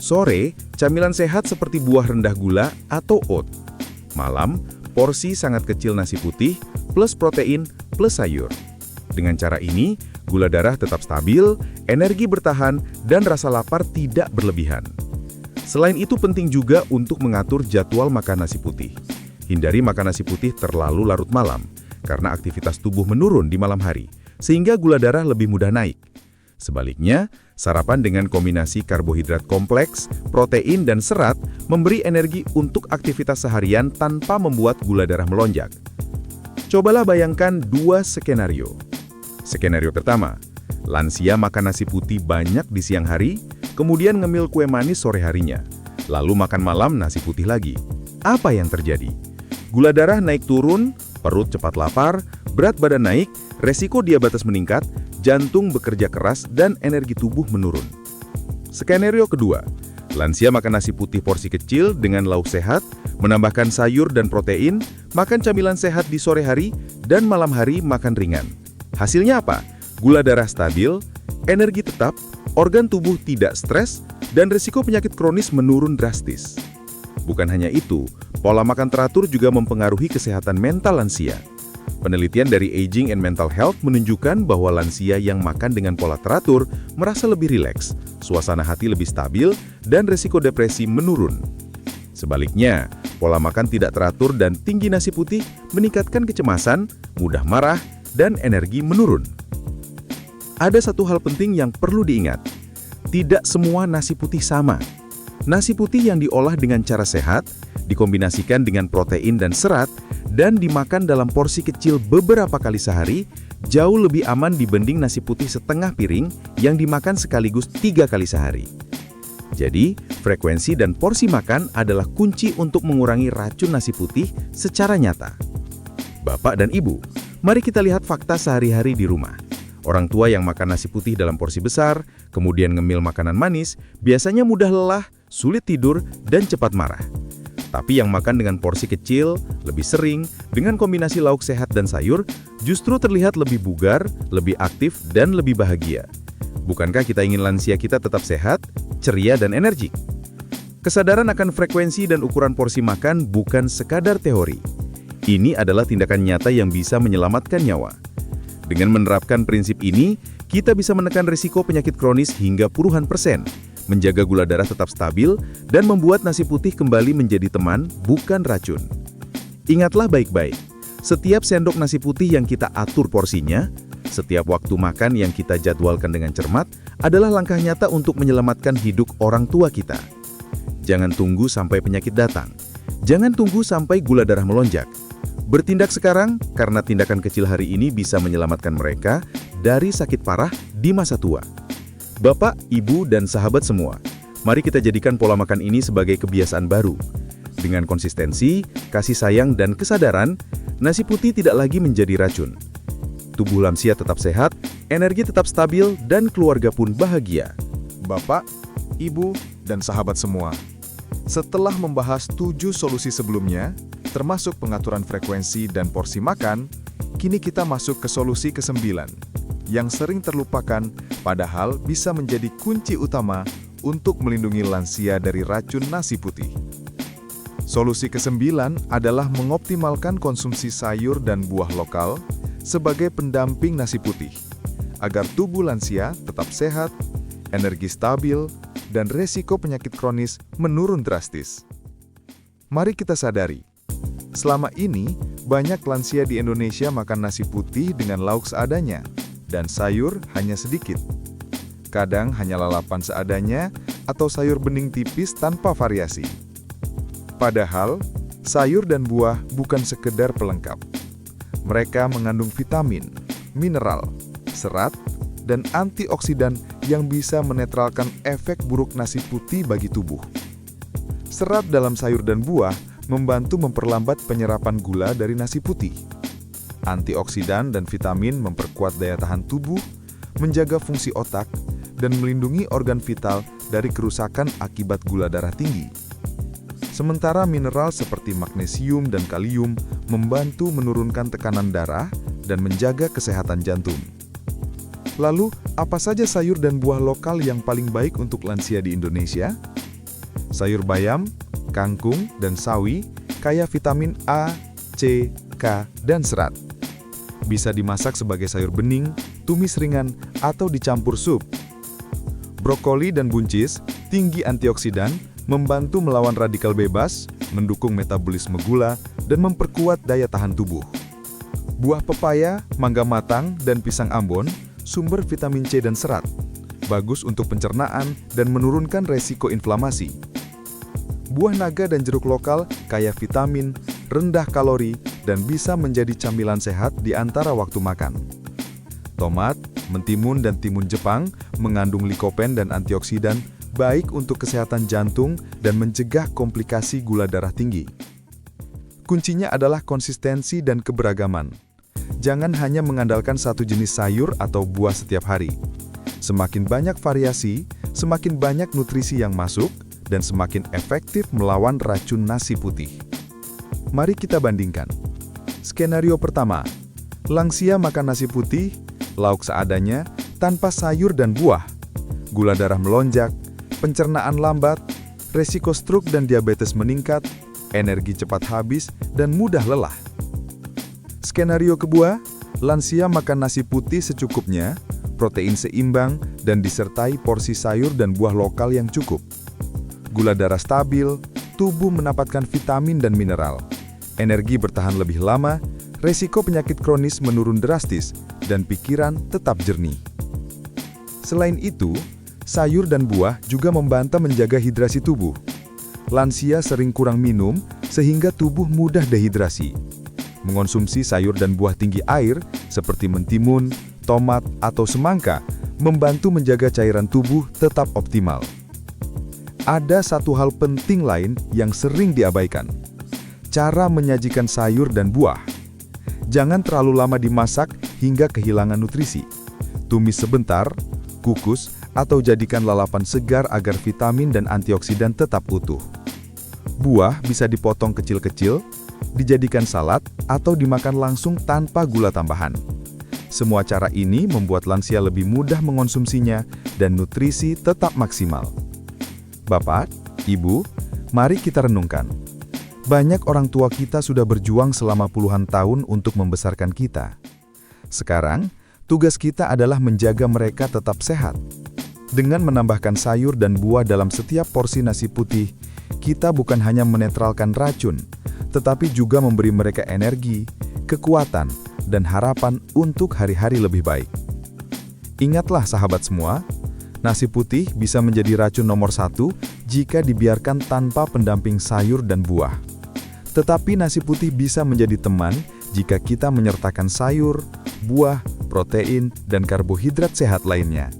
Sore, camilan sehat seperti buah rendah gula atau oat. Malam, porsi sangat kecil nasi putih plus protein plus sayur. Dengan cara ini, gula darah tetap stabil, energi bertahan, dan rasa lapar tidak berlebihan. Selain itu penting juga untuk mengatur jadwal makan nasi putih. Hindari makan nasi putih terlalu larut malam, karena aktivitas tubuh menurun di malam hari, sehingga gula darah lebih mudah naik. Sebaliknya, sarapan dengan kombinasi karbohidrat kompleks, protein, dan serat memberi energi untuk aktivitas seharian tanpa membuat gula darah melonjak. Cobalah bayangkan 2 skenario. Skenario pertama, lansia makan nasi putih banyak di siang hari, kemudian ngemil kue manis sore harinya, lalu makan malam nasi putih lagi. Apa yang terjadi? Gula darah naik turun, perut cepat lapar, berat badan naik, resiko diabetes meningkat, jantung bekerja keras, dan energi tubuh menurun. Skenario kedua, lansia makan nasi putih porsi kecil dengan lauk sehat, menambahkan sayur dan protein, makan camilan sehat di sore hari, dan malam hari makan ringan. Hasilnya apa? Gula darah stabil, energi tetap, organ tubuh tidak stres, dan risiko penyakit kronis menurun drastis. Bukan hanya itu, pola makan teratur juga mempengaruhi kesehatan mental lansia. Penelitian dari Aging and Mental Health menunjukkan bahwa lansia yang makan dengan pola teratur merasa lebih rileks, suasana hati lebih stabil, dan risiko depresi menurun. Sebaliknya, pola makan tidak teratur dan tinggi nasi putih meningkatkan kecemasan, mudah marah, dan energi menurun. Ada satu hal penting yang perlu diingat. Tidak semua nasi putih sama. Nasi putih yang diolah dengan cara sehat, dikombinasikan dengan protein dan serat, dan dimakan dalam porsi kecil beberapa kali sehari, jauh lebih aman dibanding nasi putih setengah piring yang dimakan sekaligus 3 kali sehari. Jadi, frekuensi dan porsi makan adalah kunci untuk mengurangi racun nasi putih secara nyata. Bapak dan Ibu, mari kita lihat fakta sehari-hari di rumah. Orang tua yang makan nasi putih dalam porsi besar, kemudian ngemil makanan manis, biasanya mudah lelah, sulit tidur, dan cepat marah. Tapi yang makan dengan porsi kecil, lebih sering, dengan kombinasi lauk sehat dan sayur, justru terlihat lebih bugar, lebih aktif, dan lebih bahagia. Bukankah kita ingin lansia kita tetap sehat, ceria, dan energik? Kesadaran akan frekuensi dan ukuran porsi makan bukan sekadar teori. Ini adalah tindakan nyata yang bisa menyelamatkan nyawa. Dengan menerapkan prinsip ini, kita bisa menekan risiko penyakit kronis hingga puluhan %, menjaga gula darah tetap stabil, dan membuat nasi putih kembali menjadi teman, bukan racun. Ingatlah baik-baik, setiap sendok nasi putih yang kita atur porsinya, setiap waktu makan yang kita jadwalkan dengan cermat, adalah langkah nyata untuk menyelamatkan hidup orang tua kita. Jangan tunggu sampai penyakit datang. Jangan tunggu sampai gula darah melonjak. Bertindak sekarang, karena tindakan kecil hari ini bisa menyelamatkan mereka dari sakit parah di masa tua. Bapak, Ibu, dan sahabat semua, mari kita jadikan pola makan ini sebagai kebiasaan baru. Dengan konsistensi, kasih sayang, dan kesadaran, nasi putih tidak lagi menjadi racun. tubuh lansia tetap sehat, energi tetap stabil, dan keluarga pun bahagia. Bapak, Ibu, dan sahabat semua, setelah membahas 7 solusi sebelumnya, termasuk pengaturan frekuensi dan porsi makan, kini kita masuk ke solusi ke-9, yang sering terlupakan padahal bisa menjadi kunci utama untuk melindungi lansia dari racun nasi putih. Solusi ke-9 adalah mengoptimalkan konsumsi sayur dan buah lokal sebagai pendamping nasi putih, agar tubuh lansia tetap sehat, energi stabil, dan resiko penyakit kronis menurun drastis. Mari kita sadari, selama ini banyak lansia di Indonesia makan nasi putih dengan lauk seadanya, dan sayur hanya sedikit. Kadang hanya lalapan seadanya atau sayur bening tipis tanpa variasi. Padahal, sayur dan buah bukan sekedar pelengkap. Mereka mengandung vitamin, mineral, serat, dan antioksidan yang bisa menetralkan efek buruk nasi putih bagi tubuh. Serat dalam sayur dan buah membantu memperlambat penyerapan gula dari nasi putih. Antioksidan dan vitamin memperkuat daya tahan tubuh, menjaga fungsi otak, dan melindungi organ vital dari kerusakan akibat gula darah tinggi. Sementara mineral seperti magnesium dan kalium membantu menurunkan tekanan darah dan menjaga kesehatan jantung. Lalu, apa saja sayur dan buah lokal yang paling baik untuk lansia di Indonesia? Sayur bayam, kangkung, dan sawi kaya vitamin A, C, K, dan serat. Bisa dimasak sebagai sayur bening, tumis ringan, atau dicampur sup. Brokoli dan buncis tinggi antioksidan, membantu melawan radikal bebas, mendukung metabolisme gula, dan memperkuat daya tahan tubuh. Buah pepaya, mangga matang, dan pisang Ambon sumber vitamin C dan serat, bagus untuk pencernaan dan menurunkan resiko inflamasi. Buah naga dan jeruk lokal kaya vitamin, rendah kalori, dan bisa menjadi camilan sehat di antara waktu makan. Tomat, mentimun, dan timun Jepang mengandung likopen dan antioksidan, baik untuk kesehatan jantung dan mencegah komplikasi gula darah tinggi. Kuncinya adalah konsistensi dan keberagaman. Jangan hanya mengandalkan satu jenis sayur atau buah setiap hari. Semakin banyak variasi, semakin banyak nutrisi yang masuk, dan semakin efektif melawan racun nasi putih. Mari kita bandingkan. Skenario pertama, lansia makan nasi putih, lauk seadanya, tanpa sayur dan buah. Gula darah melonjak, pencernaan lambat, resiko stroke dan diabetes meningkat, energi cepat habis, dan mudah lelah. Skenario kedua, lansia makan nasi putih secukupnya, protein seimbang, dan disertai porsi sayur dan buah lokal yang cukup. Gula darah stabil, tubuh mendapatkan vitamin dan mineral, energi bertahan lebih lama, resiko penyakit kronis menurun drastis, dan pikiran tetap jernih. Selain itu, sayur dan buah juga membantu menjaga hidrasi tubuh. Lansia sering kurang minum sehingga tubuh mudah dehidrasi. Mengonsumsi sayur dan buah tinggi air seperti mentimun, tomat, atau semangka membantu menjaga cairan tubuh tetap optimal. Ada satu hal penting lain yang sering diabaikan. Cara menyajikan sayur dan buah. Jangan terlalu lama dimasak hingga kehilangan nutrisi. Tumis sebentar, kukus, atau jadikan lalapan segar agar vitamin dan antioksidan tetap utuh. Buah bisa dipotong kecil-kecil, dijadikan salad, atau dimakan langsung tanpa gula tambahan. Semua cara ini membuat lansia lebih mudah mengonsumsinya dan nutrisi tetap maksimal. Bapak, Ibu, mari kita renungkan. Banyak orang tua kita sudah berjuang selama puluhan tahun untuk membesarkan kita. Sekarang, tugas kita adalah menjaga mereka tetap sehat. Dengan menambahkan sayur dan buah dalam setiap porsi nasi putih, kita bukan hanya menetralkan racun, tetapi juga memberi mereka energi, kekuatan, dan harapan untuk hari-hari lebih baik. Ingatlah sahabat semua, nasi putih bisa menjadi racun nomor 1 jika dibiarkan tanpa pendamping sayur dan buah. Tetapi nasi putih bisa menjadi teman jika kita menyertakan sayur, buah, protein, dan karbohidrat sehat lainnya.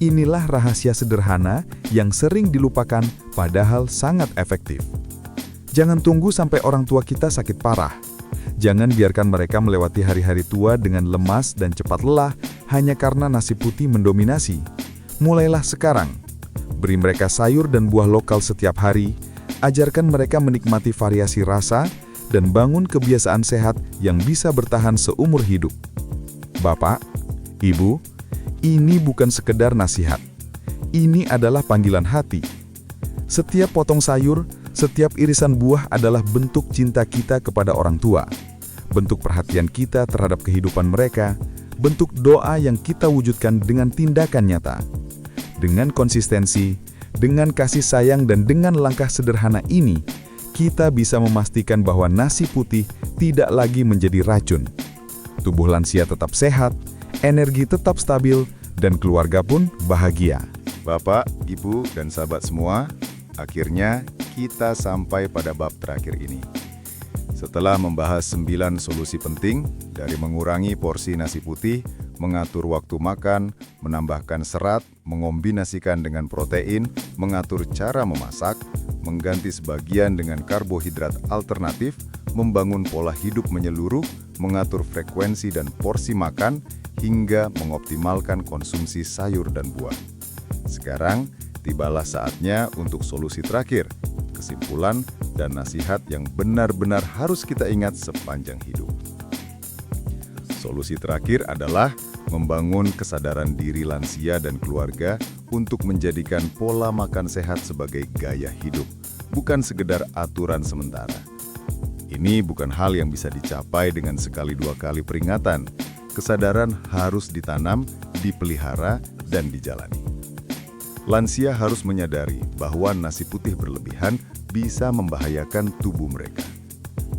Inilah rahasia sederhana yang sering dilupakan padahal sangat efektif. Jangan tunggu sampai orang tua kita sakit parah. Jangan biarkan mereka melewati hari-hari tua dengan lemas dan cepat lelah hanya karena nasi putih mendominasi. Mulailah sekarang. Beri mereka sayur dan buah lokal setiap hari, ajarkan mereka menikmati variasi rasa, dan bangun kebiasaan sehat yang bisa bertahan seumur hidup. Bapak, Ibu, ini bukan sekedar nasihat. Ini adalah panggilan hati. Setiap potong sayur, setiap irisan buah adalah bentuk cinta kita kepada orang tua. Bentuk perhatian kita terhadap kehidupan mereka, bentuk doa yang kita wujudkan dengan tindakan nyata. Dengan konsistensi, dengan kasih sayang dan dengan langkah sederhana ini, kita bisa memastikan bahwa nasi putih tidak lagi menjadi racun. Tubuh lansia tetap sehat, energi tetap stabil, dan keluarga pun bahagia. Bapak, Ibu, dan sahabat semua, akhirnya kita sampai pada bab terakhir ini. Setelah membahas 9 solusi penting, dari mengurangi porsi nasi putih, mengatur waktu makan, menambahkan serat, mengombinasikan dengan protein, mengatur cara memasak, mengganti sebagian dengan karbohidrat alternatif, membangun pola hidup menyeluruh, mengatur frekuensi dan porsi makan, hingga mengoptimalkan konsumsi sayur dan buah. Sekarang, tibalah saatnya untuk solusi terakhir, kesimpulan dan nasihat yang benar-benar harus kita ingat sepanjang hidup. Solusi terakhir adalah membangun kesadaran diri lansia dan keluarga untuk menjadikan pola makan sehat sebagai gaya hidup, bukan sekedar aturan sementara. Ini bukan hal yang bisa dicapai dengan sekali dua kali peringatan. Kesadaran harus ditanam, dipelihara, dan dijalani. Lansia harus menyadari bahwa nasi putih berlebihan bisa membahayakan tubuh mereka.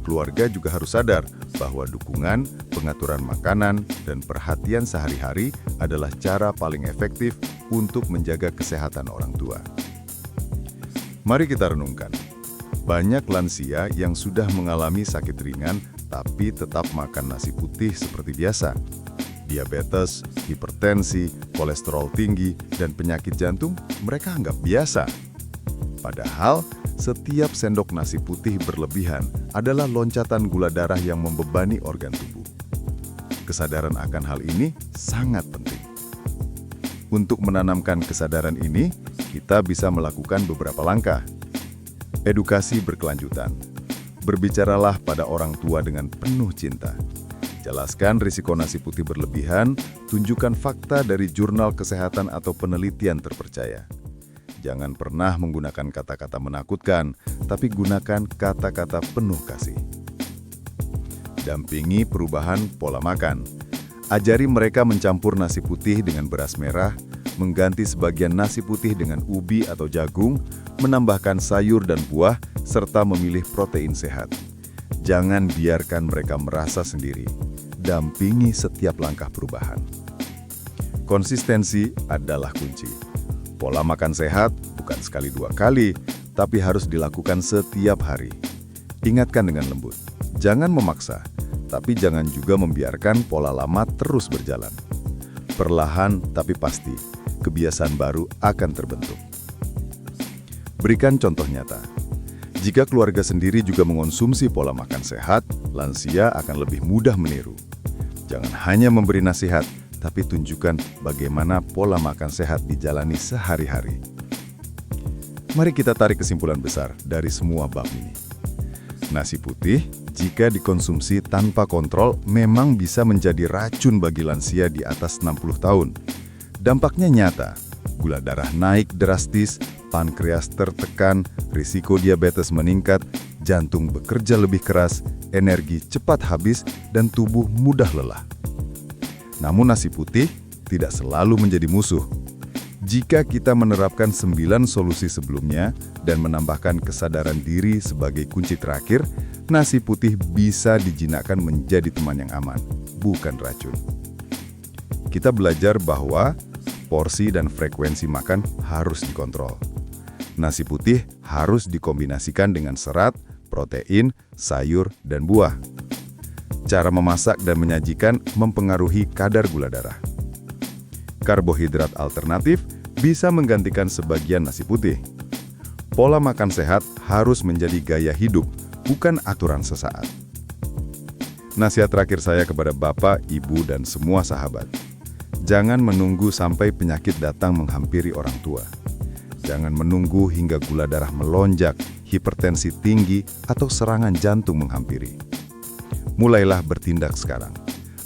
Keluarga juga harus sadar bahwa dukungan, pengaturan makanan, dan perhatian sehari-hari adalah cara paling efektif untuk menjaga kesehatan orang tua. Mari kita renungkan. Banyak lansia yang sudah mengalami sakit ringan tapi tetap makan nasi putih seperti biasa. Diabetes, hipertensi, kolesterol tinggi, dan penyakit jantung mereka anggap biasa. Padahal, setiap sendok nasi putih berlebihan adalah loncatan gula darah yang membebani organ tubuh. Kesadaran akan hal ini sangat penting. Untuk menanamkan kesadaran ini, kita bisa melakukan beberapa langkah. Edukasi berkelanjutan. Berbicaralah pada orang tua dengan penuh cinta. Jelaskan risiko nasi putih berlebihan, tunjukkan fakta dari jurnal kesehatan atau penelitian terpercaya. Jangan pernah menggunakan kata-kata menakutkan, tapi gunakan kata-kata penuh kasih. Dampingi perubahan pola makan. Ajari mereka mencampur nasi putih dengan beras merah, mengganti sebagian nasi putih dengan ubi atau jagung, menambahkan sayur dan buah, serta memilih protein sehat. Jangan biarkan mereka merasa sendiri. Dampingi setiap langkah perubahan. Konsistensi adalah kunci. Pola makan sehat bukan sekali dua kali, tapi harus dilakukan setiap hari. Ingatkan dengan lembut. Jangan memaksa, tapi jangan juga membiarkan pola lama terus berjalan. Perlahan tapi pasti, kebiasaan baru akan terbentuk. Berikan contoh nyata. Jika keluarga sendiri juga mengonsumsi pola makan sehat, lansia akan lebih mudah meniru. Jangan hanya memberi nasihat, tapi tunjukkan bagaimana pola makan sehat dijalani sehari-hari. Mari kita tarik kesimpulan besar dari semua bab ini. Nasi putih, jika dikonsumsi tanpa kontrol, memang bisa menjadi racun bagi lansia di atas 60 tahun. Dampaknya nyata, gula darah naik drastis, pankreas tertekan, risiko diabetes meningkat, jantung bekerja lebih keras, energi cepat habis, dan tubuh mudah lelah. Namun nasi putih tidak selalu menjadi musuh. Jika kita menerapkan 9 solusi sebelumnya dan menambahkan kesadaran diri sebagai kunci terakhir, nasi putih bisa dijinakkan menjadi teman yang aman, bukan racun. Kita belajar bahwa porsi dan frekuensi makan harus dikontrol. Nasi putih harus dikombinasikan dengan serat, protein, sayur, dan buah. Cara memasak dan menyajikan mempengaruhi kadar gula darah. Karbohidrat alternatif bisa menggantikan sebagian nasi putih. Pola makan sehat harus menjadi gaya hidup, bukan aturan sesaat. Nasihat terakhir saya kepada Bapak, Ibu, dan semua sahabat. Jangan menunggu sampai penyakit datang menghampiri orang tua. Jangan menunggu hingga gula darah melonjak, hipertensi tinggi, atau serangan jantung menghampiri. Mulailah bertindak sekarang.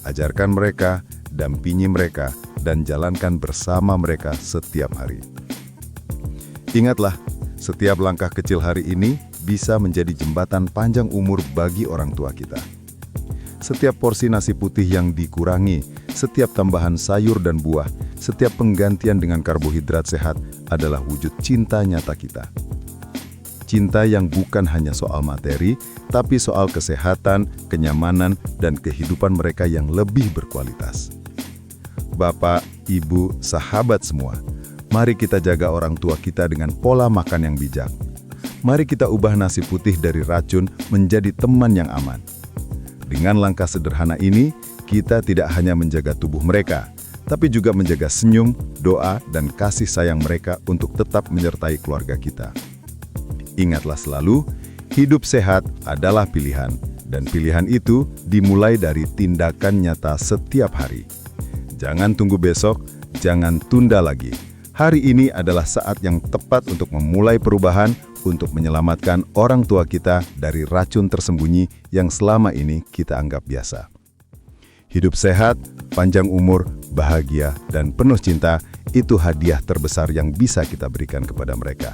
Ajarkan mereka, dampingi mereka, dan jalankan bersama mereka setiap hari. Ingatlah, setiap langkah kecil hari ini bisa menjadi jembatan panjang umur bagi orang tua kita. Setiap porsi nasi putih yang dikurangi, setiap tambahan sayur dan buah, setiap penggantian dengan karbohidrat sehat adalah wujud cinta nyata kita. Cinta yang bukan hanya soal materi, tapi soal kesehatan, kenyamanan, dan kehidupan mereka yang lebih berkualitas. Bapak, Ibu, sahabat semua, mari kita jaga orang tua kita dengan pola makan yang bijak. Mari kita ubah nasi putih dari racun menjadi teman yang aman. Dengan langkah sederhana ini, kita tidak hanya menjaga tubuh mereka, tapi juga menjaga senyum, doa, dan kasih sayang mereka untuk tetap menyertai keluarga kita. Ingatlah selalu, hidup sehat adalah pilihan, dan pilihan itu dimulai dari tindakan nyata setiap hari. Jangan tunggu besok, jangan tunda lagi. Hari ini adalah saat yang tepat untuk memulai perubahan, untuk menyelamatkan orang tua kita dari racun tersembunyi yang selama ini kita anggap biasa. Hidup sehat, panjang umur, bahagia, dan penuh cinta, itu hadiah terbesar yang bisa kita berikan kepada mereka.